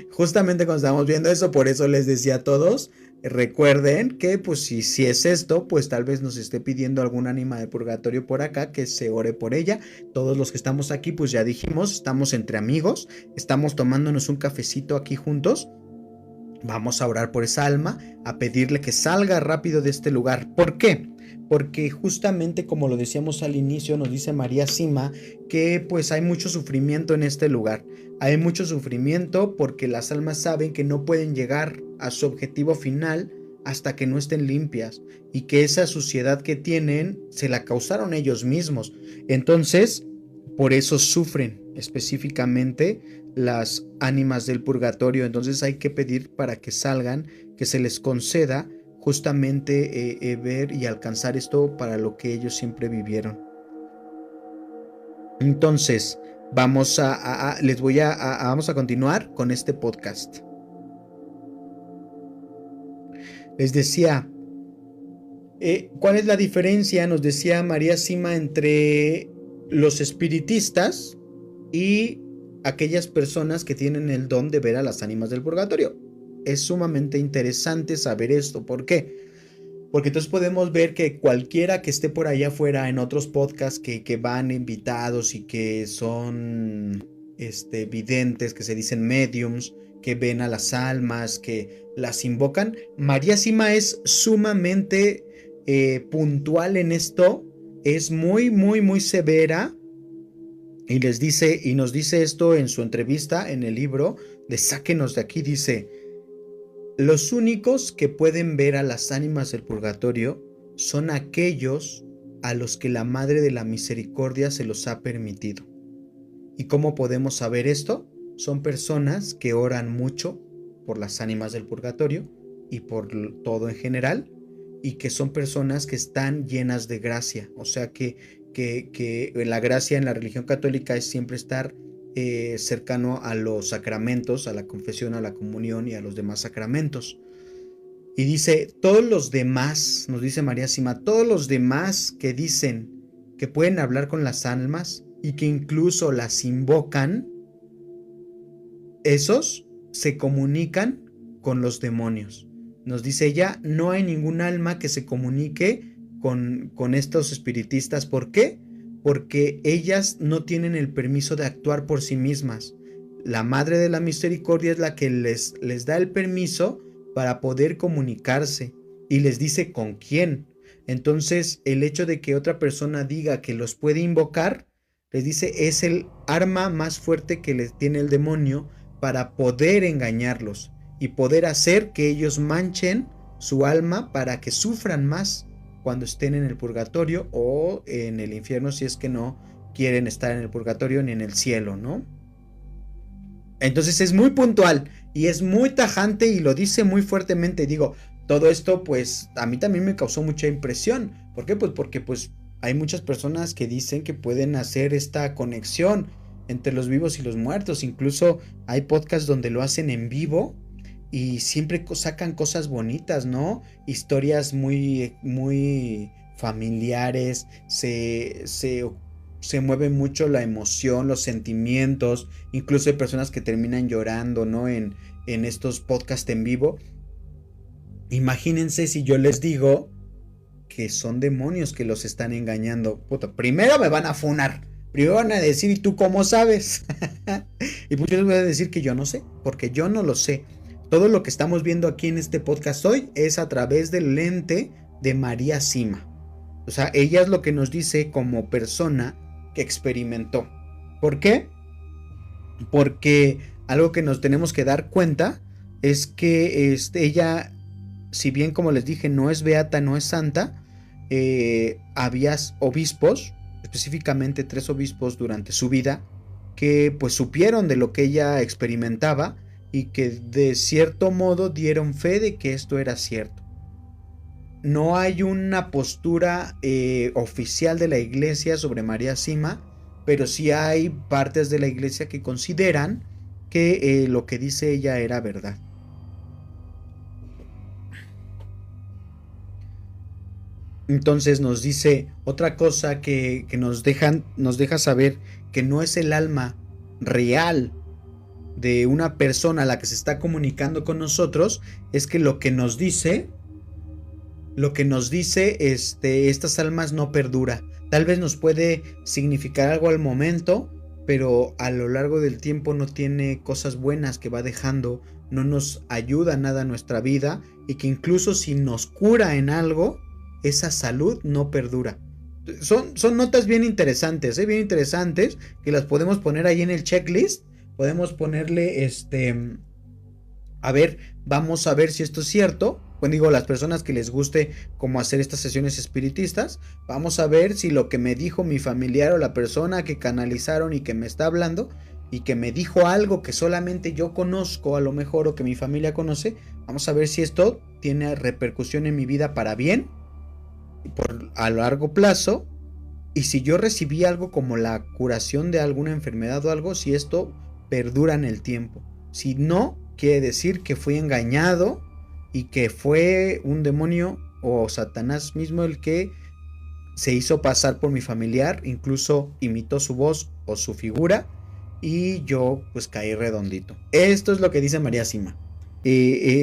Justamente cuando estábamos viendo eso, por eso les decía a todos, recuerden que pues si es esto, pues tal vez nos esté pidiendo algún ánima de purgatorio por acá, que se ore por ella. Todos los que estamos aquí, pues ya dijimos, estamos entre amigos, estamos tomándonos un cafecito aquí juntos. Vamos a orar por esa alma, a pedirle que salga rápido de este lugar. ¿Por qué? Porque justamente como lo decíamos al inicio, nos dice María Sima que pues hay mucho sufrimiento en este lugar. Hay mucho sufrimiento porque las almas saben que no pueden llegar a su objetivo final hasta que no estén limpias, y que esa suciedad que tienen se la causaron ellos mismos. Entonces, por eso sufren específicamente las ánimas del purgatorio. Entonces hay que pedir para que salgan, que se les conceda justamente ver y alcanzar esto para lo que ellos siempre vivieron. Entonces vamos vamos a continuar con este podcast. Les decía, ¿cuál es la diferencia? Nos decía María Sima entre los espiritistas y aquellas personas que tienen el don de ver a las ánimas del purgatorio. Es sumamente interesante saber esto. ¿Por qué? Porque entonces podemos ver que cualquiera que esté por allá afuera en otros podcasts que van invitados y que son videntes, que se dicen mediums, que ven a las almas, que las invocan, María Sima es sumamente puntual en esto, es muy, muy, muy severa. Y nos dice esto en su entrevista en el libro de Sáquenos de aquí. Dice: los únicos que pueden ver a las ánimas del purgatorio son aquellos a los que la Madre de la Misericordia se los ha permitido. ¿Y cómo podemos saber esto? Son personas que oran mucho por las ánimas del purgatorio y por todo en general, y que son personas que están llenas de gracia. O sea que la gracia en la religión católica es siempre estar cercano a los sacramentos, a la confesión, a la comunión y a los demás sacramentos. Y dice: todos los demás, nos dice María Sima, todos los demás que dicen que pueden hablar con las almas y que incluso las invocan, esos se comunican con los demonios. Nos dice ella: no hay ningún alma que se comunique con estos espiritistas. ¿Por qué? Porque ellas no tienen el permiso de actuar por sí mismas. La Madre de la Misericordia es la que les da el permiso para poder comunicarse, y les dice con quién. Entonces, el hecho de que otra persona diga que los puede invocar, les dice, es el arma más fuerte que les tiene el demonio para poder engañarlos y poder hacer que ellos manchen su alma para que sufran más cuando estén en el purgatorio o en el infierno, si es que no quieren estar en el purgatorio ni en el cielo, ¿no? Entonces es muy puntual y es muy tajante y lo dice muy fuertemente. Digo, todo esto pues a mí también me causó mucha impresión. ¿Por qué? Pues porque pues hay muchas personas que dicen que pueden hacer esta conexión entre los vivos y los muertos. Incluso hay podcasts donde lo hacen en vivo y siempre sacan cosas bonitas, ¿no? Historias muy, muy familiares, se mueve mucho la emoción, los sentimientos. Incluso hay personas que terminan llorando, ¿no? En estos podcasts en vivo. Imagínense si yo les digo que son demonios que los están engañando. Puta, primero me van a funar. Primero van a decir: ¿y tú cómo sabes? Y pues yo les voy a decir que yo no sé, porque yo no lo sé. Todo lo que estamos viendo aquí en este podcast hoy es a través del lente de María Sima. O sea, ella es lo que nos dice como persona que experimentó. ¿Por qué? Porque algo que nos tenemos que dar cuenta es que ella, si bien como les dije no es beata, no es santa, había obispos, específicamente 3 obispos durante su vida, que pues supieron de lo que ella experimentaba y que de cierto modo dieron fe de que esto era cierto. No hay una postura oficial de la iglesia sobre María Sima, pero sí hay partes de la iglesia que consideran que lo que dice ella era verdad. Entonces nos dice otra cosa que nos deja saber que no es el alma real de una persona a la que se está comunicando con nosotros, es que lo que nos dice estas almas no perdura. Tal vez nos puede significar algo al momento, pero a lo largo del tiempo no tiene cosas buenas que va dejando, no nos ayuda nada a nuestra vida, y que incluso si nos cura en algo, esa salud no perdura. Son notas bien interesantes, bien interesantes, que las podemos poner ahí en el checklist. Podemos ponerle a ver, vamos a ver si esto es cierto. Bueno, digo, las personas que les guste como hacer estas sesiones espiritistas, vamos a ver si lo que me dijo mi familiar o la persona que canalizaron y que me está hablando y que me dijo algo que solamente yo conozco a lo mejor o que mi familia conoce, vamos a ver si esto tiene repercusión en mi vida para bien a largo plazo, y si yo recibí algo como la curación de alguna enfermedad o algo, si esto perdura en el tiempo. Si no, quiere decir que fui engañado y que fue un demonio o Satanás mismo el que se hizo pasar por mi familiar, incluso imitó su voz o su figura, y yo pues caí redondito. Esto es lo que dice María Sima.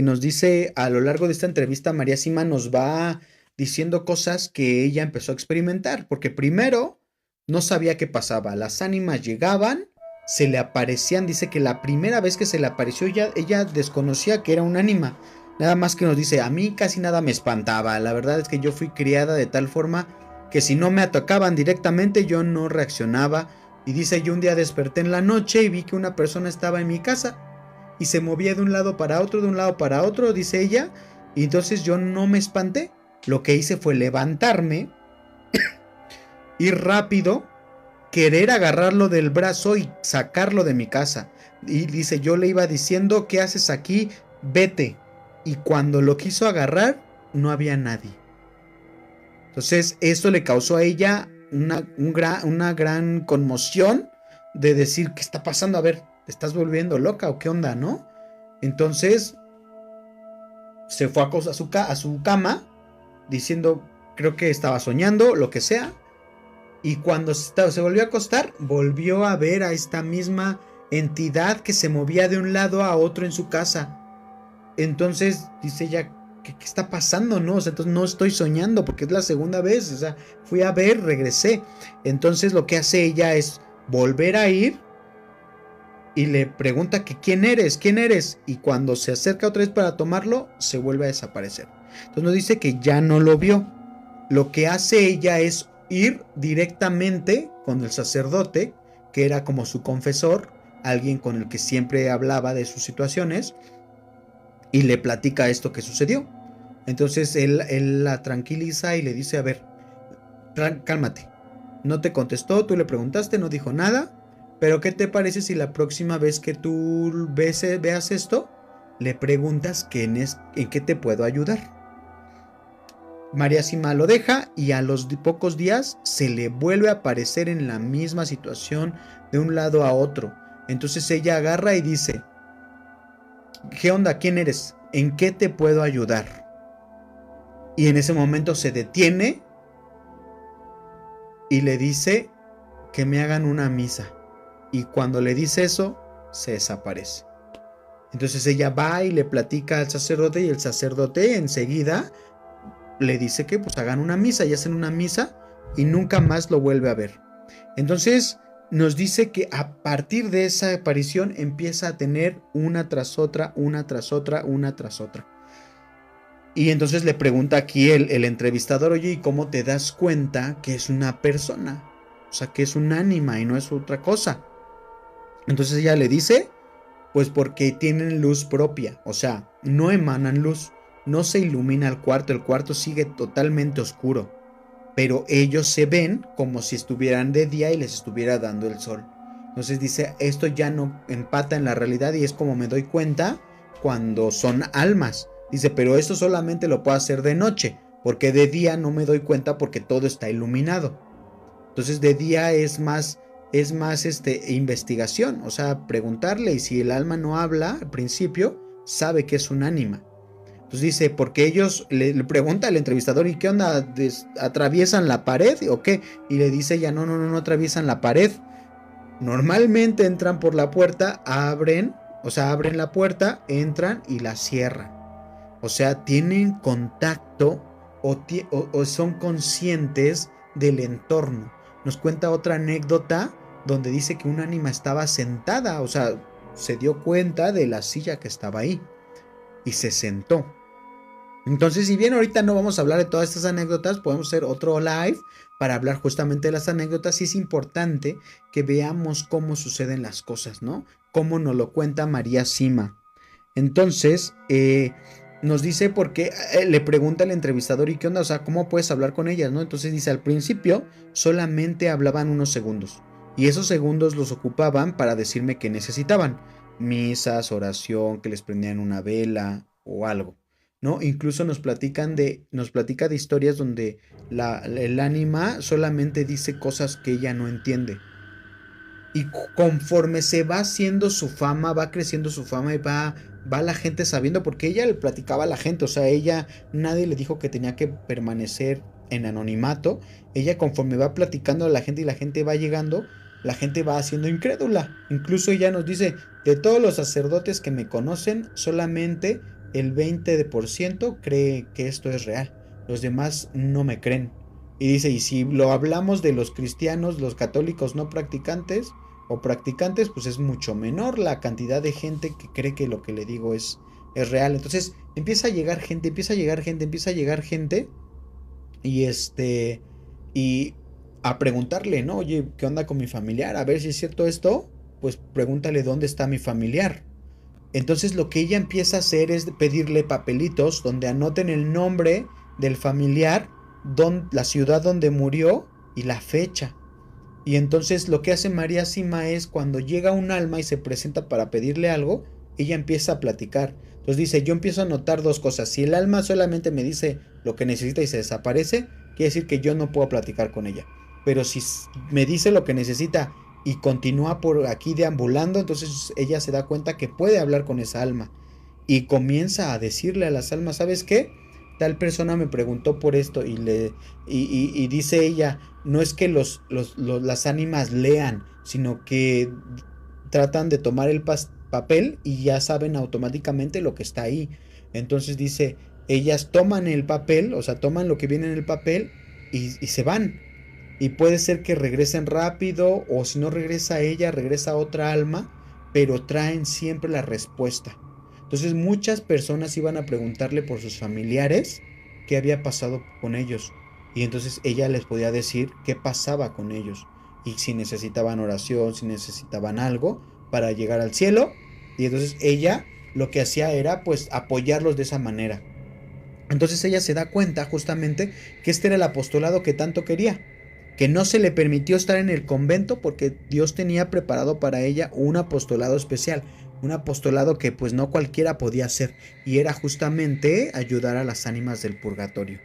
Nos dice a lo largo de esta entrevista, María Sima nos va diciendo cosas que ella empezó a experimentar, porque primero no sabía qué pasaba. Las ánimas llegaban, se le aparecían. Dice que la primera vez que se le apareció ella desconocía que era un ánima. Nada más que nos dice: a mí casi nada me espantaba. La verdad es que yo fui criada de tal forma que si no me atacaban directamente yo no reaccionaba. Y dice, yo un día desperté en la noche y vi que una persona estaba en mi casa y se movía de un lado para otro, de un lado para otro, dice ella, y entonces yo no me espanté. Lo que hice fue levantarme, ir rápido, querer agarrarlo del brazo y sacarlo de mi casa. Y dice, yo le iba diciendo, ¿qué haces aquí? Vete. Y cuando lo quiso agarrar, no había nadie. Entonces, esto le causó a ella una gran conmoción de decir, ¿qué está pasando? A ver, ¿te estás volviendo loca o qué onda, no? Entonces, se fue a su cama, diciendo, creo que estaba soñando, lo que sea. Y cuando se volvió a acostar, volvió a ver a esta misma entidad que se movía de un lado a otro en su casa. Entonces dice ella, ¿qué está pasando? No, o sea, entonces no estoy soñando porque es la segunda vez. O sea, fui a ver, regresé. Entonces lo que hace ella es volver a ir y le pregunta que ¿quién eres? ¿Quién eres? Y cuando se acerca otra vez para tomarlo, se vuelve a desaparecer. Entonces nos dice que ya no lo vio. Lo que hace ella es ir directamente con el sacerdote, que era como su confesor, alguien con el que siempre hablaba de sus situaciones, y le platica esto que sucedió. Entonces él la tranquiliza y le dice, a ver, cálmate, no te contestó, tú le preguntaste, no dijo nada, pero ¿qué te parece si la próxima vez que tú veas esto, le preguntas en qué te puedo ayudar? María Sima lo deja y a los pocos días se le vuelve a aparecer en la misma situación de un lado a otro. Entonces ella agarra y dice, ¿qué onda? ¿Quién eres? ¿En qué te puedo ayudar? Y en ese momento se detiene y le dice que me hagan una misa. Y cuando le dice eso, se desaparece. Entonces ella va y le platica al sacerdote y el sacerdote enseguida le dice que pues hagan una misa y hacen una misa y nunca más lo vuelve a ver. Entonces nos dice que a partir de esa aparición empieza a tener una tras otra, una tras otra, una tras otra. Y entonces le pregunta aquí el entrevistador, oye, ¿y cómo te das cuenta que es una persona? O sea, que es un ánima y no es otra cosa. Entonces ella le dice, pues porque tienen luz propia, o sea, no emanan luz. No se ilumina el cuarto sigue totalmente oscuro, pero ellos se ven como si estuvieran de día y les estuviera dando el sol. Entonces dice, esto ya no empata en la realidad y es como me doy cuenta cuando son almas. Dice, pero esto solamente lo puedo hacer de noche, porque de día no me doy cuenta porque todo está iluminado. Entonces de día es más investigación, o sea, preguntarle, y si el alma no habla al principio, sabe que es un ánima. Entonces dice, porque ellos le pregunta al entrevistador, ¿y qué onda? ¿Atraviesan la pared o qué? Y le dice ella, no atraviesan la pared. Normalmente entran por la puerta, abren la puerta, entran y la cierran. O sea, tienen contacto o son conscientes del entorno. Nos cuenta otra anécdota donde dice que un ánima estaba sentada, o sea, se dio cuenta de la silla que estaba ahí y se sentó. Entonces, si bien ahorita no vamos a hablar de todas estas anécdotas, podemos hacer otro live para hablar justamente de las anécdotas. Y es importante que veamos cómo suceden las cosas, ¿no? Cómo nos lo cuenta María Sima. Entonces, nos dice porque le pregunta al entrevistador, ¿y qué onda? O sea, ¿cómo puedes hablar con ellas, no? Entonces dice, al principio solamente hablaban unos segundos. Y esos segundos los ocupaban para decirme que necesitaban. Misas, oración, que les prendían una vela o algo, ¿no? Incluso nos platica de historias donde el ánima solamente dice cosas que ella no entiende. Y conforme se va haciendo su fama, va creciendo su fama y va la gente sabiendo, porque ella le platicaba a la gente, o sea, nadie le dijo que tenía que permanecer en anonimato. Ella conforme va platicando a la gente y la gente va llegando, la gente va haciendo incrédula. Incluso ella nos dice, de todos los sacerdotes que me conocen, solamente el 20% cree que esto es real. Los demás no me creen. Y dice, y si lo hablamos de los cristianos, los católicos no practicantes o practicantes, pues es mucho menor la cantidad de gente que cree que lo que le digo es real. Entonces empieza a llegar gente. Y y a preguntarle, ¿no? Oye, ¿qué onda con mi familiar? A ver si es cierto esto, pues pregúntale dónde está mi familiar. Entonces lo que ella empieza a hacer es pedirle papelitos donde anoten el nombre del familiar, la ciudad donde murió y la fecha. Y entonces lo que hace María Sima es cuando llega un alma y se presenta para pedirle algo, ella empieza a platicar. Entonces dice, yo empiezo a notar dos cosas. Si el alma solamente me dice lo que necesita y se desaparece, quiere decir que yo no puedo platicar con ella. Pero si me dice lo que necesita y continúa por aquí deambulando, entonces ella se da cuenta que puede hablar con esa alma. Y comienza a decirle a las almas, ¿sabes qué? Tal persona me preguntó por esto y dice ella, no es que las ánimas lean, sino que tratan de tomar el papel y ya saben automáticamente lo que está ahí. Entonces dice, ellas toman el papel, o sea, toman lo que viene en el papel y se van. Y puede ser que regresen rápido o si no regresa ella, regresa otra alma, pero traen siempre la respuesta. Entonces muchas personas iban a preguntarle por sus familiares qué había pasado con ellos. Y entonces ella les podía decir qué pasaba con ellos. Y si necesitaban oración, si necesitaban algo para llegar al cielo. Y entonces ella lo que hacía era pues apoyarlos de esa manera. Entonces ella se da cuenta justamente que este era el apostolado que tanto quería, que no se le permitió estar en el convento porque Dios tenía preparado para ella un apostolado especial, un apostolado que pues no cualquiera podía hacer, y era justamente ayudar a las ánimas del purgatorio.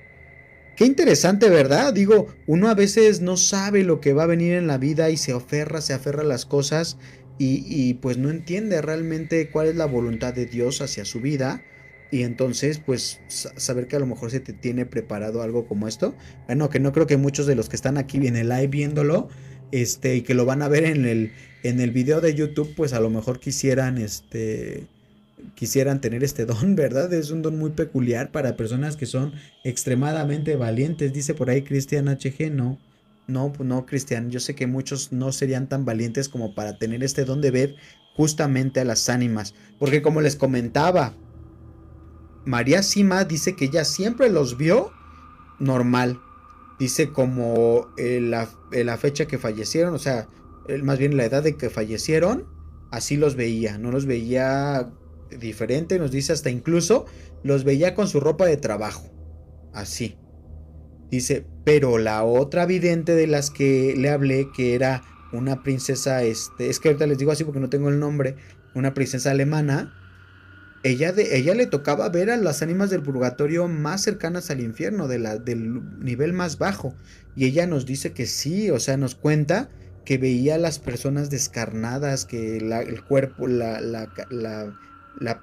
Qué interesante, ¿verdad? Digo, uno a veces no sabe lo que va a venir en la vida y se aferra a las cosas y pues no entiende realmente cuál es la voluntad de Dios hacia su vida. Y entonces, pues, saber que a lo mejor se te tiene preparado algo como esto. Bueno, que no creo que muchos de los que están aquí en el live viéndolo, y que lo van a ver en el video de YouTube, pues a lo mejor quisieran tener este don, ¿verdad? Es un don muy peculiar para personas que son extremadamente valientes. Dice por ahí Cristian HG, no, no, pues no, Cristian, yo sé que muchos no serían tan valientes como para tener este don de ver justamente a las ánimas, porque como les comentaba, María Sima dice que ella siempre los vio normal. Dice como la fecha que fallecieron, o sea, más bien la edad de que fallecieron, así los veía, no los veía diferente, nos dice hasta incluso los veía con su ropa de trabajo, así. Dice, pero la otra vidente de las que le hablé, que era una princesa, es que ahorita les digo así porque no tengo el nombre, una princesa alemana, ella le tocaba ver a las ánimas del purgatorio más cercanas al infierno, del nivel más bajo. Y ella nos dice que sí, o sea, nos cuenta que veía a las personas descarnadas, que el cuerpo, la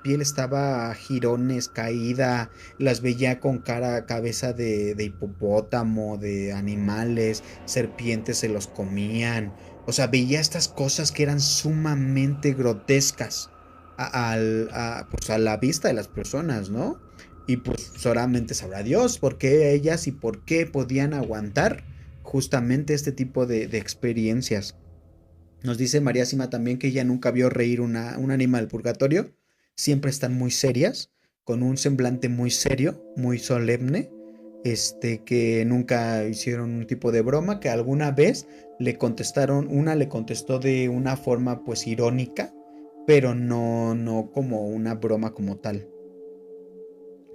piel estaba a jirones, caída, las veía con cabeza de hipopótamo, de animales, serpientes se los comían. O sea, veía estas cosas que eran sumamente grotescas pues a la vista de las personas, ¿no? Y pues solamente sabrá Dios por qué ellas y por qué podían aguantar justamente este tipo de experiencias. Nos dice María Sima también que ella nunca vio reír un ánima del purgatorio, siempre están muy serias, con un semblante muy serio, muy solemne, que nunca hicieron un tipo de broma, que alguna vez una le contestó de una forma pues irónica, pero no como una broma como tal.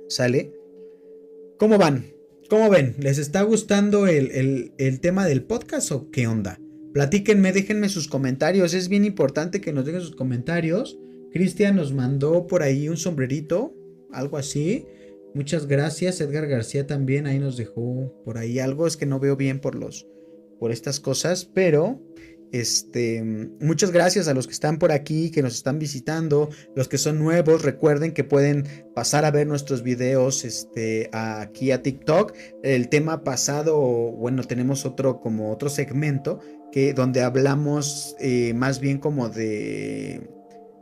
¿Sale? ¿Cómo van? ¿Cómo ven? ¿Les está gustando el tema del podcast o qué onda? Platíquenme, déjenme sus comentarios. Es bien importante que nos dejen sus comentarios. Cristian nos mandó por ahí un sombrerito, algo así. Muchas gracias. Edgar García también ahí nos dejó por ahí algo. Es que no veo bien por estas cosas, pero muchas gracias a los que están por aquí, que nos están visitando, los que son nuevos, recuerden que pueden pasar a ver nuestros videos aquí a TikTok. El tema pasado, bueno, tenemos otro segmento donde hablamos más bien como de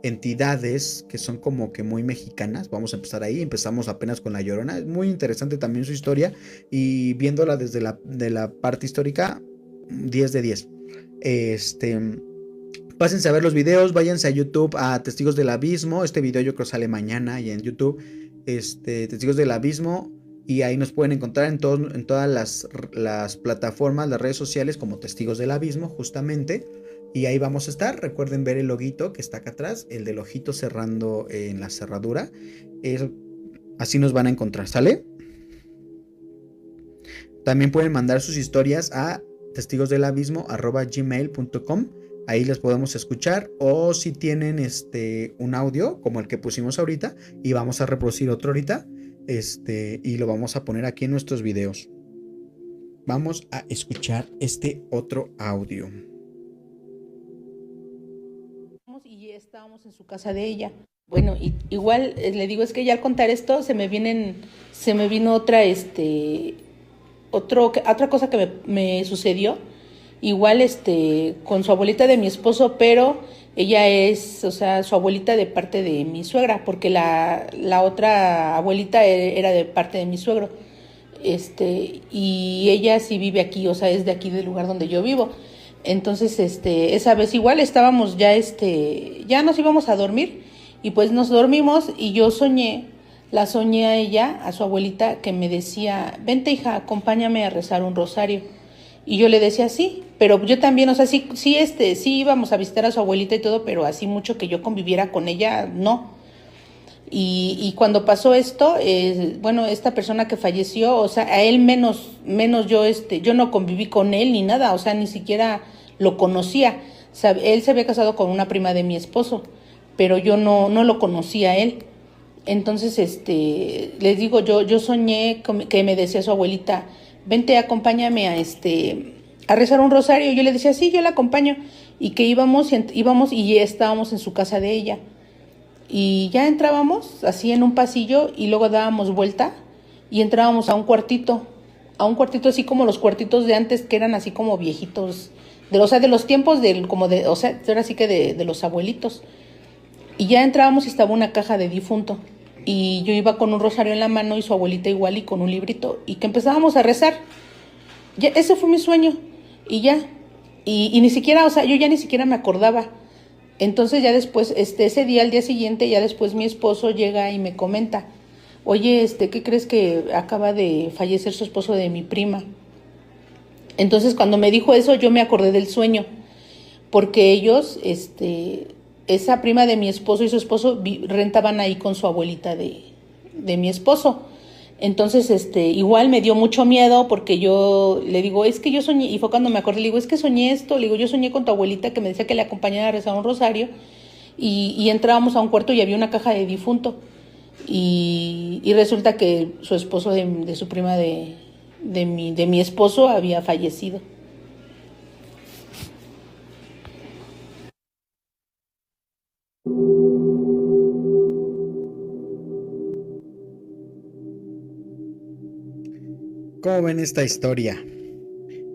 entidades que son como que muy mexicanas. Vamos a empezar ahí, empezamos apenas con La Llorona. Es muy interesante también su historia y viéndola desde de la parte histórica, 10 de 10. Pásense a ver los videos, váyanse a YouTube a Testigos del Abismo. Este video yo creo sale mañana y en YouTube. Testigos del Abismo. y ahí nos pueden encontrar en todas las plataformas, las redes sociales como Testigos del Abismo, justamente. Y ahí vamos a estar. Recuerden ver el loguito que está acá atrás, el del ojito cerrando en la cerradura. Así nos van a encontrar, ¿sale? También pueden mandar sus historias a testigosdelabismo@gmail.com. Ahí les podemos escuchar, o si tienen un audio como el que pusimos ahorita, y vamos a reproducir otro ahorita, y lo vamos a poner aquí en nuestros videos. Vamos a escuchar este otro audio. Y estábamos en su casa de ella. Bueno, igual le digo, es que ya al contar esto se me vino otra cosa que me sucedió. Igual con su abuelita de mi esposo, pero ella es, o sea, su abuelita de parte de mi suegra, porque la otra abuelita era de parte de mi suegro. Y ella sí vive aquí, o sea, es de aquí del lugar donde yo vivo. Entonces, esa vez igual estábamos ya nos íbamos a dormir, y pues nos dormimos, y yo la soñé a ella, a su abuelita, que me decía: vente, hija, acompáñame a rezar un rosario. Y yo le decía sí, pero yo también, o sea, sí íbamos a visitar a su abuelita y todo, pero así mucho que yo conviviera con ella, no. Y cuando pasó esto, bueno, esta persona que falleció, o sea, a él menos yo no conviví con él ni nada, o sea, ni siquiera lo conocía. O sea, él se había casado con una prima de mi esposo, pero yo no lo conocía a él. Entonces, les digo, yo soñé que me decía su abuelita: vente, acompáñame a rezar un rosario. Yo le decía sí, yo la acompaño, y que íbamos y estábamos en su casa de ella. Y ya entrábamos así en un pasillo, y luego dábamos vuelta y entrábamos a un cuartito así como los cuartitos de antes, que eran así como viejitos, o sea, de los tiempos o sea, ahora sí que de los abuelitos. Y ya entrábamos y estaba una caja de difunto, y yo iba con un rosario en la mano, y su abuelita igual, y con un librito, y que empezábamos a rezar. Ya, ese fue mi sueño, y ya. Y ni siquiera, o sea, yo ya ni siquiera me acordaba. Entonces ya después, ese día, al día siguiente, ya después mi esposo llega y me comenta: oye, ¿qué crees? Que acaba de fallecer su esposo de mi prima. Entonces cuando me dijo eso, yo me acordé del sueño, porque ellos, esa prima de mi esposo y su esposo rentaban ahí con su abuelita de mi esposo. Entonces, igual me dio mucho miedo, porque yo le digo: es que yo soñé, y fue cuando me acordé, le digo: es que soñé esto, le digo, yo soñé con tu abuelita que me decía que le acompañara a rezar un rosario, y entrábamos a un cuarto y había una caja de difunto, y resulta que su esposo de su prima de mi esposo había fallecido. ¿Cómo ven esta historia?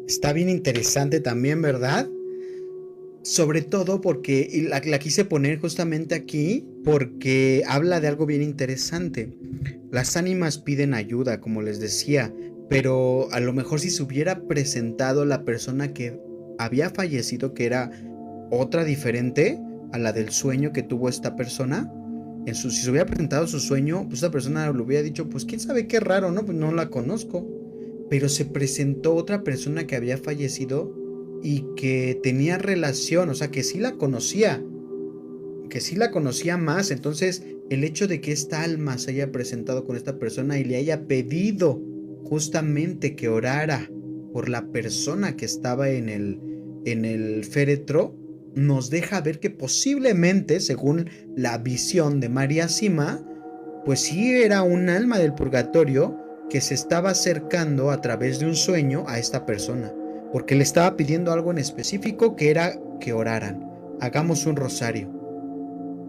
Está bien interesante también, ¿verdad? Sobre todo porque, y la quise poner justamente aquí, porque habla de algo bien interesante. Las ánimas piden ayuda, como les decía, pero a lo mejor si se hubiera presentado la persona que había fallecido, que era otra diferente a la del sueño que tuvo esta persona, si se hubiera presentado su sueño, pues esta persona le hubiera dicho: pues quién sabe, qué raro, ¿no? Pues no la conozco. Pero se presentó otra persona que había fallecido y que tenía relación, o sea, que sí la conocía más. Entonces, el hecho de que esta alma se haya presentado con esta persona y le haya pedido justamente que orara por la persona que estaba en el féretro, nos deja ver que posiblemente, según la visión de María Sima, pues sí era un alma del purgatorio que se estaba acercando a través de un sueño a esta persona, porque le estaba pidiendo algo en específico, que era que oraran, hagamos un rosario.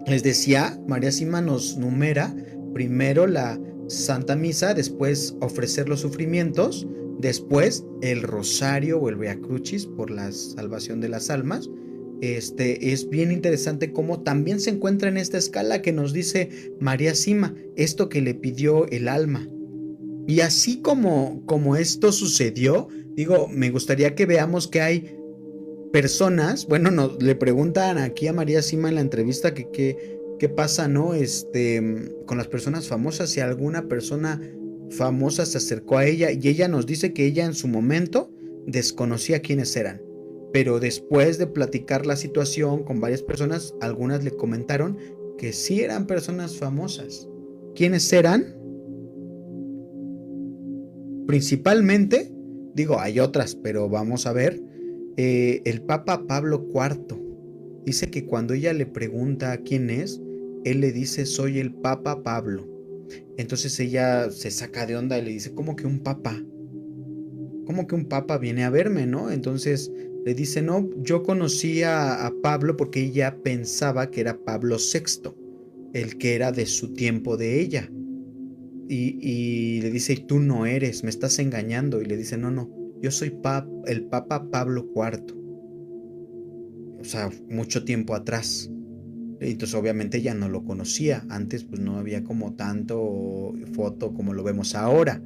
Les decía, María Sima nos numera primero la Santa Misa, después ofrecer los sufrimientos, después el rosario o el Via Crucis por la salvación de las almas. Es bien interesante cómo también se encuentra en esta escala que nos dice María Sima, esto que le pidió el alma. Y así como esto sucedió, digo, me gustaría que veamos que hay personas, bueno, le preguntan aquí a María Sima en la entrevista que qué pasa, ¿no? Con las personas famosas, si alguna persona famosa se acercó a ella y ella nos dice que ella en su momento desconocía quiénes eran. Pero después de platicar la situación con varias personas, algunas le comentaron que sí eran personas famosas. ¿Quiénes eran? Principalmente, digo, hay otras, pero vamos a ver, el Papa Pablo IV. Dice que cuando ella le pregunta quién es, él le dice, soy el Papa Pablo. Entonces ella se saca de onda y le dice, ¿cómo que un papa? ¿Cómo que un papa viene a verme, no? Entonces le dice, no, yo conocí a Pablo porque ella pensaba que era Pablo VI, el que era de su tiempo de ella. Y le dice, y tú no eres, me estás engañando. Y le dice, no, yo soy el Papa Pablo IV. O sea, mucho tiempo atrás. Entonces obviamente ella no lo conocía. Antes pues no había como tanto foto como lo vemos ahora.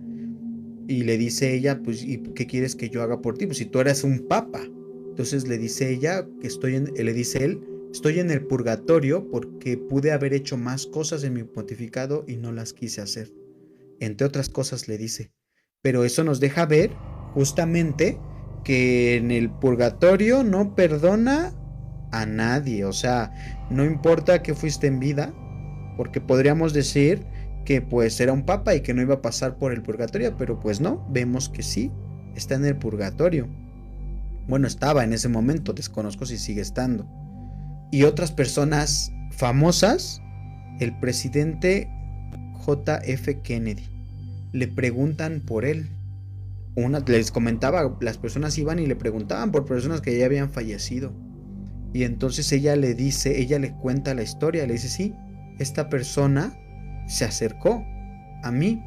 Y le dice ella, pues, ¿y qué quieres que yo haga por ti? Pues si tú eres un papa. Entonces le dice ella que le dice él, estoy en el purgatorio porque pude haber hecho más cosas en mi pontificado y no las quise hacer. Entre otras cosas le dice. Pero eso nos deja ver justamente que en el purgatorio no perdona a nadie. O sea, no importa que fuiste en vida, porque podríamos decir que pues era un papa y que no iba a pasar por el purgatorio, pero pues no, vemos que sí, está en el purgatorio. Bueno, estaba en ese momento, desconozco si sigue estando. Y otras personas famosas, el presidente JF Kennedy, le preguntan por él. Les comentaba, las personas iban y le preguntaban por personas que ya habían fallecido. Y entonces ella le cuenta la historia, le dice, sí, esta persona se acercó a mí.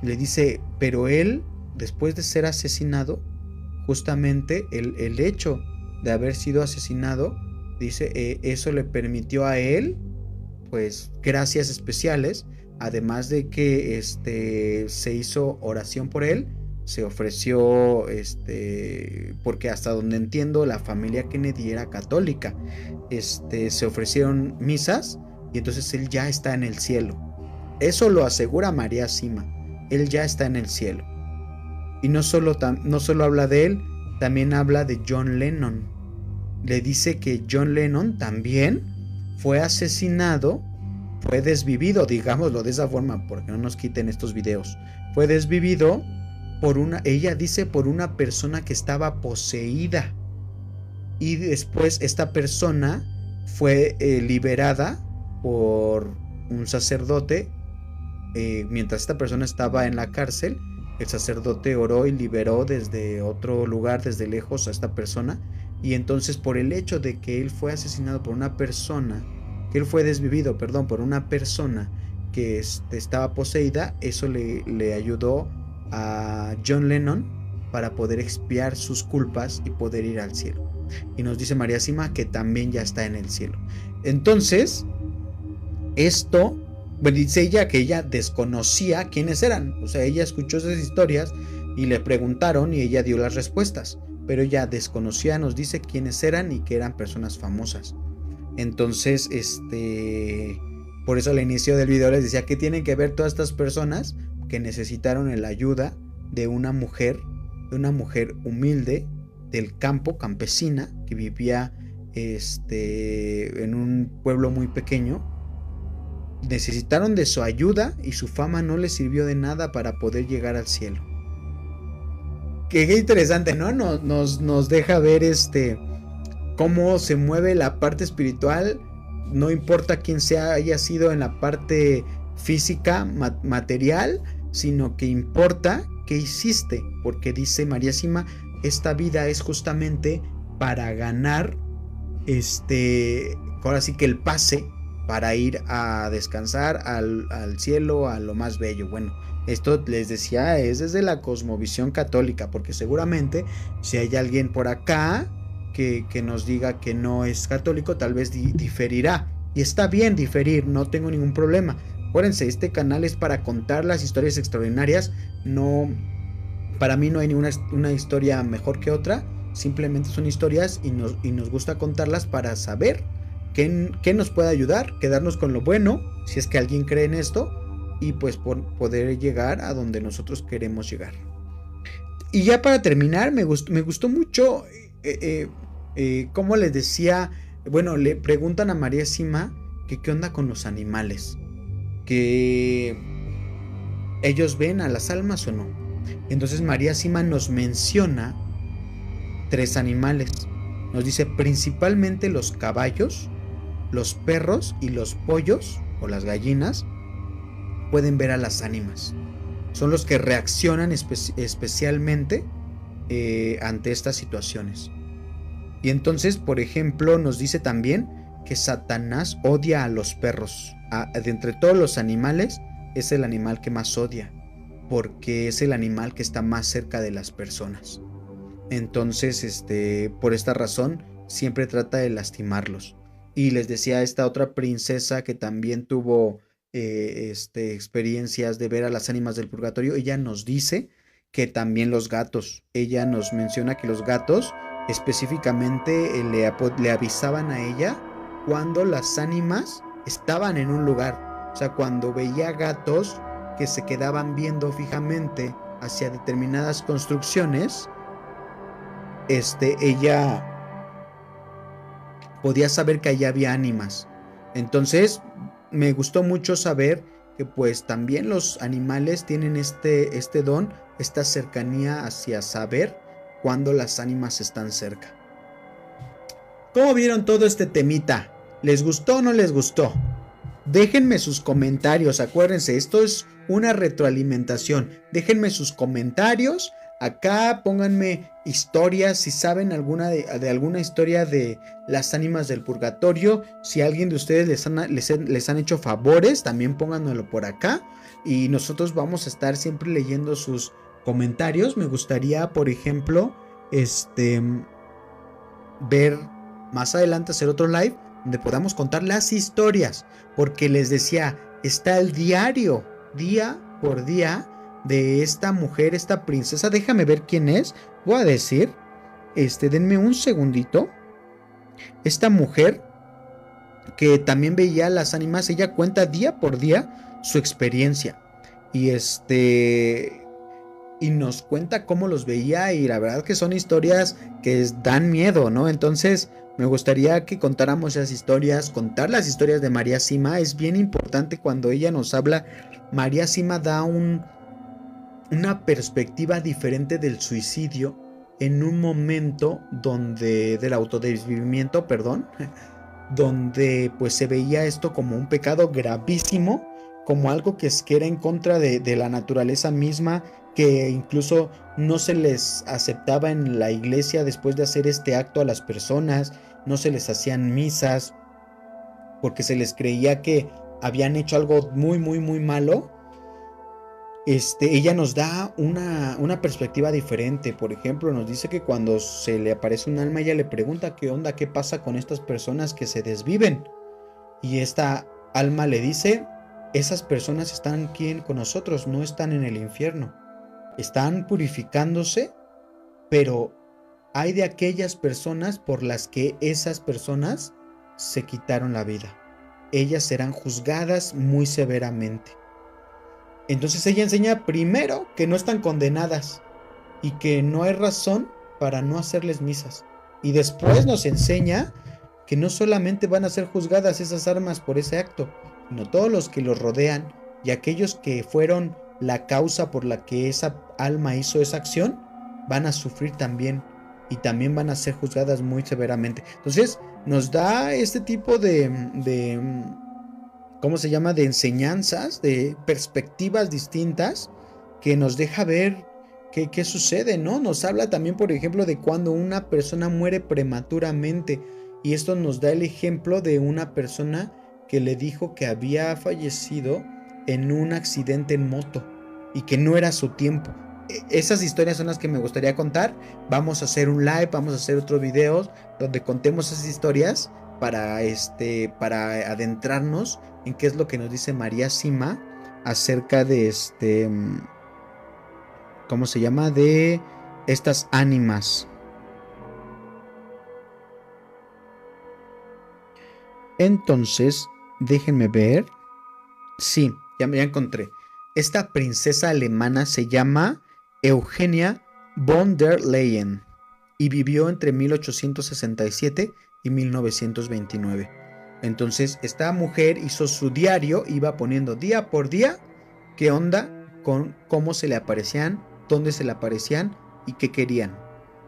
Le dice, pero él, después de ser asesinado, justamente el hecho de haber sido asesinado, dice, eso le permitió a él, pues, gracias especiales, además de que se hizo oración por él, se ofreció, porque hasta donde entiendo, la familia Kennedy era católica, se ofrecieron misas, y entonces él ya está en el cielo. Eso lo asegura María Sima, él ya está en el cielo. Y no solo habla de él, también habla de John Lennon. Le dice que John Lennon también fue asesinado, fue desvivido, digámoslo de esa forma, porque no nos quiten estos videos. Fue desvivido ella dice, por una persona que estaba poseída. Y después esta persona fue liberada por un sacerdote. Mientras esta persona estaba en la cárcel, el sacerdote oró y liberó desde otro lugar, desde lejos, a esta persona. Y entonces, por el hecho de que él fue asesinado por una persona, que él fue desvivido, perdón, por una persona que estaba poseída, eso le ayudó a John Lennon para poder expiar sus culpas y poder ir al cielo. Y nos dice María Sima que también ya está en el cielo. Entonces, esto, bueno, dice ella que ella desconocía quiénes eran. O sea, ella escuchó esas historias y le preguntaron y ella dio las respuestas, pero ella desconocía, nos dice quiénes eran y que eran personas famosas. Entonces, por eso al inicio del video les decía que tienen que ver todas estas personas que necesitaron la ayuda de una mujer humilde del campo, campesina, que vivía en un pueblo muy pequeño. Necesitaron de su ayuda y su fama no les sirvió de nada para poder llegar al cielo. Qué interesante, ¿no? Nos deja ver cómo se mueve la parte espiritual. No importa quién haya sido en la parte física, material, sino que importa qué hiciste, porque dice María Sima, esta vida es justamente para ganar ahora sí que el pase para ir a descansar al cielo, a lo más bello. Bueno, esto les decía es desde la cosmovisión católica, porque seguramente si hay alguien por acá que nos diga que no es católico, tal vez diferirá, y está bien diferir, no tengo ningún problema. Acuérdense, este canal es para contar las historias extraordinarias. No, para mí no hay ninguna una historia mejor que otra, simplemente son historias y nos gusta contarlas para saber qué nos puede ayudar, quedarnos con lo bueno, si es que alguien cree en esto, y pues poder llegar a donde nosotros queremos llegar. Y ya para terminar, me gustó mucho, como les decía, bueno, le preguntan a María Sima que qué onda con los animales, que ellos ven a las almas o no. Entonces María Sima nos menciona 3 animales. Nos dice principalmente los caballos, los perros y los pollos o las gallinas pueden ver a las ánimas. Son los que reaccionan especialmente ante estas situaciones. Y entonces, por ejemplo, nos dice también que Satanás odia a los perros. De entre todos los animales, es el animal que más odia, porque es el animal que está más cerca de las personas. Entonces, por esta razón, siempre trata de lastimarlos. Y les decía esta otra princesa que también tuvo experiencias de ver a las ánimas del purgatorio. Ella nos dice que también los gatos. Ella nos menciona que los gatos específicamente le avisaban a ella cuando las ánimas estaban en un lugar. O sea, cuando veía gatos que se quedaban viendo fijamente hacia determinadas construcciones, ella podía saber que allá había ánimas. Entonces, me gustó mucho saber que pues también los animales tienen este don, esta cercanía hacia saber cuando las ánimas están cerca. ¿Cómo vieron todo este temita? ¿Les gustó o no les gustó? Déjenme sus comentarios, acuérdense, esto es una retroalimentación. Déjenme sus comentarios. Acá pónganme historias, si saben de alguna historia de las ánimas del purgatorio. Si alguien de ustedes les han hecho favores, también pónganmelo por acá. Y nosotros vamos a estar siempre leyendo sus comentarios. Me gustaría, por ejemplo, ver más adelante, hacer otro live donde podamos contar las historias. Porque les decía, está el diario, día por día, de esta mujer, esta princesa. Déjame ver quién es. Voy a decir, denme un segundito. Esta mujer que también veía las ánimas, ella cuenta día por día su experiencia. Y y nos cuenta cómo los veía, y la verdad que son historias que dan miedo, ¿no? Entonces me gustaría que contáramos esas historias, contar las historias de María Sima. Es bien importante cuando ella nos habla. María Sima da una perspectiva diferente del suicidio en un momento del autodesvivimiento, perdón, donde pues se veía esto como un pecado gravísimo, como algo que era en contra de la naturaleza misma, que incluso no se les aceptaba en la iglesia después de hacer este acto a las personas, no se les hacían misas, porque se les creía que habían hecho algo muy, muy, muy malo. Ella nos da una perspectiva diferente. Por ejemplo, nos dice que cuando se le aparece un alma, ella le pregunta qué onda, qué pasa con estas personas que se desviven. Y esta alma le dice, esas personas están aquí con nosotros, no están en el infierno. Están purificándose, pero hay de aquellas personas por las que esas personas se quitaron la vida. Ellas serán juzgadas muy severamente. Entonces ella enseña primero que no están condenadas y que no hay razón para no hacerles misas. Y después nos enseña que no solamente van a ser juzgadas esas almas por ese acto, sino todos los que los rodean y aquellos que fueron la causa por la que esa alma hizo esa acción, van a sufrir también, y también van a ser juzgadas muy severamente. Entonces nos da este tipo ¿cómo se llama? De enseñanzas, de perspectivas distintas, que nos deja ver qué sucede, ¿no? Nos habla también, por ejemplo, de cuando una persona muere prematuramente, y esto nos da el ejemplo de una persona que le dijo que había fallecido en un accidente en moto y que no era su tiempo. Esas historias son las que me gustaría contar. Vamos a hacer un live, vamos a hacer otros videos donde contemos esas historias para adentrarnos en qué es lo que nos dice María Sima acerca de ¿cómo se llama? De estas ánimas. Entonces, déjenme ver. Sí, ya encontré. Esta princesa alemana se llama Eugenia von der Leyen y vivió entre 1867 y 1929. Entonces, esta mujer hizo su diario, iba poniendo día por día qué onda con cómo se le aparecían, dónde se le aparecían y qué querían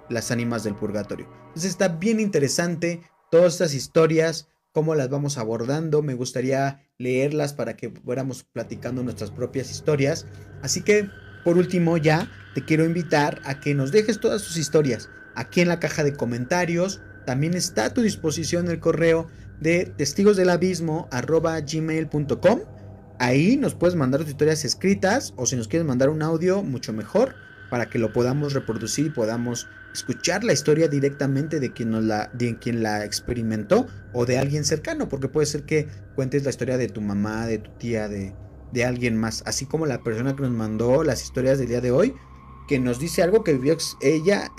las ánimas del purgatorio. Entonces está bien interesante todas estas historias, cómo las vamos abordando. Me gustaría leerlas para que fuéramos platicando nuestras propias historias. Así que, por último, ya te quiero invitar a que nos dejes todas tus historias aquí en la caja de comentarios. También está a tu disposición el correo de testigosdelabismo@gmail.com. Ahí nos puedes mandar tus historias escritas, o si nos quieres mandar un audio, mucho mejor, para que lo podamos reproducir y podamos escuchar la historia directamente de quien la experimentó, o de alguien cercano, porque puede ser que cuentes la historia de tu mamá, de tu tía, de alguien más, así como la persona que nos mandó las historias del día de hoy, que nos dice algo que vivió ella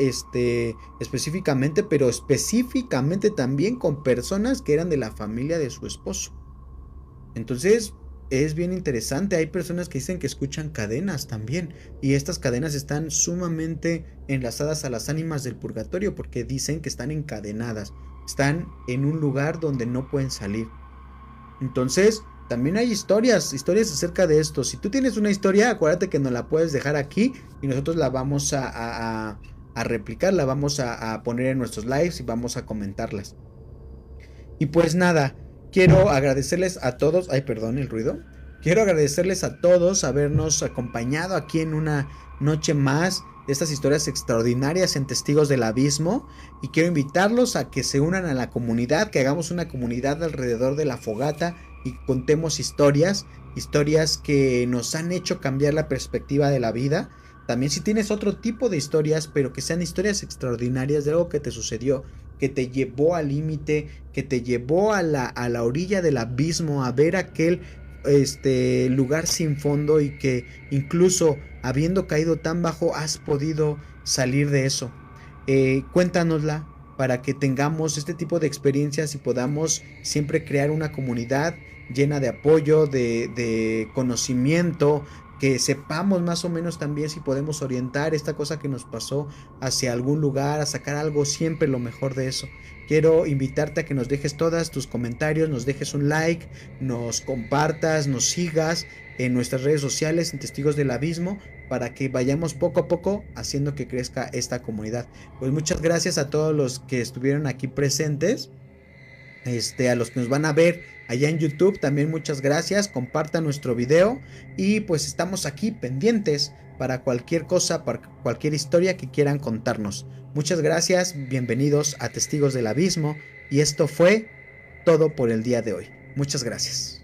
específicamente, pero específicamente también con personas que eran de la familia de su esposo. Entonces es bien interesante. Hay personas que dicen que escuchan cadenas también, y estas cadenas están sumamente enlazadas a las ánimas del purgatorio, porque dicen que están encadenadas, están en un lugar donde no pueden salir. Entonces también hay historias acerca de esto. Si tú tienes una historia, acuérdate que nos la puedes dejar aquí y nosotros la vamos a replicar, la vamos a poner en nuestros lives y vamos a comentarlas. Y pues nada, quiero agradecerles a todos. Ay, perdón el ruido. Quiero agradecerles a todos habernos acompañado aquí en una noche más de estas historias extraordinarias en Testigos del Abismo. Y quiero invitarlos a que se unan a la comunidad, que hagamos una comunidad alrededor de la fogata y contemos historias que nos han hecho cambiar la perspectiva de la vida. También si tienes otro tipo de historias, pero que sean historias extraordinarias de algo que te sucedió, que te llevó al límite, que te llevó a la orilla del abismo, a ver aquel lugar sin fondo, y que incluso habiendo caído tan bajo has podido salir de eso. Cuéntanosla para que tengamos este tipo de experiencias y podamos siempre crear una comunidad llena de apoyo, de conocimiento, que sepamos más o menos también si podemos orientar esta cosa que nos pasó hacia algún lugar, a sacar algo, siempre lo mejor de eso. Quiero invitarte a que nos dejes todos tus comentarios, nos dejes un like, nos compartas, nos sigas en nuestras redes sociales, en Testigos del Abismo, para que vayamos poco a poco haciendo que crezca esta comunidad. Pues muchas gracias a todos los que estuvieron aquí presentes. A los que nos van a ver allá en YouTube, también muchas gracias. Compartan nuestro video y pues estamos aquí pendientes para cualquier cosa, para cualquier historia que quieran contarnos. Muchas gracias, bienvenidos a Testigos del Abismo, y esto fue todo por el día de hoy. Muchas gracias.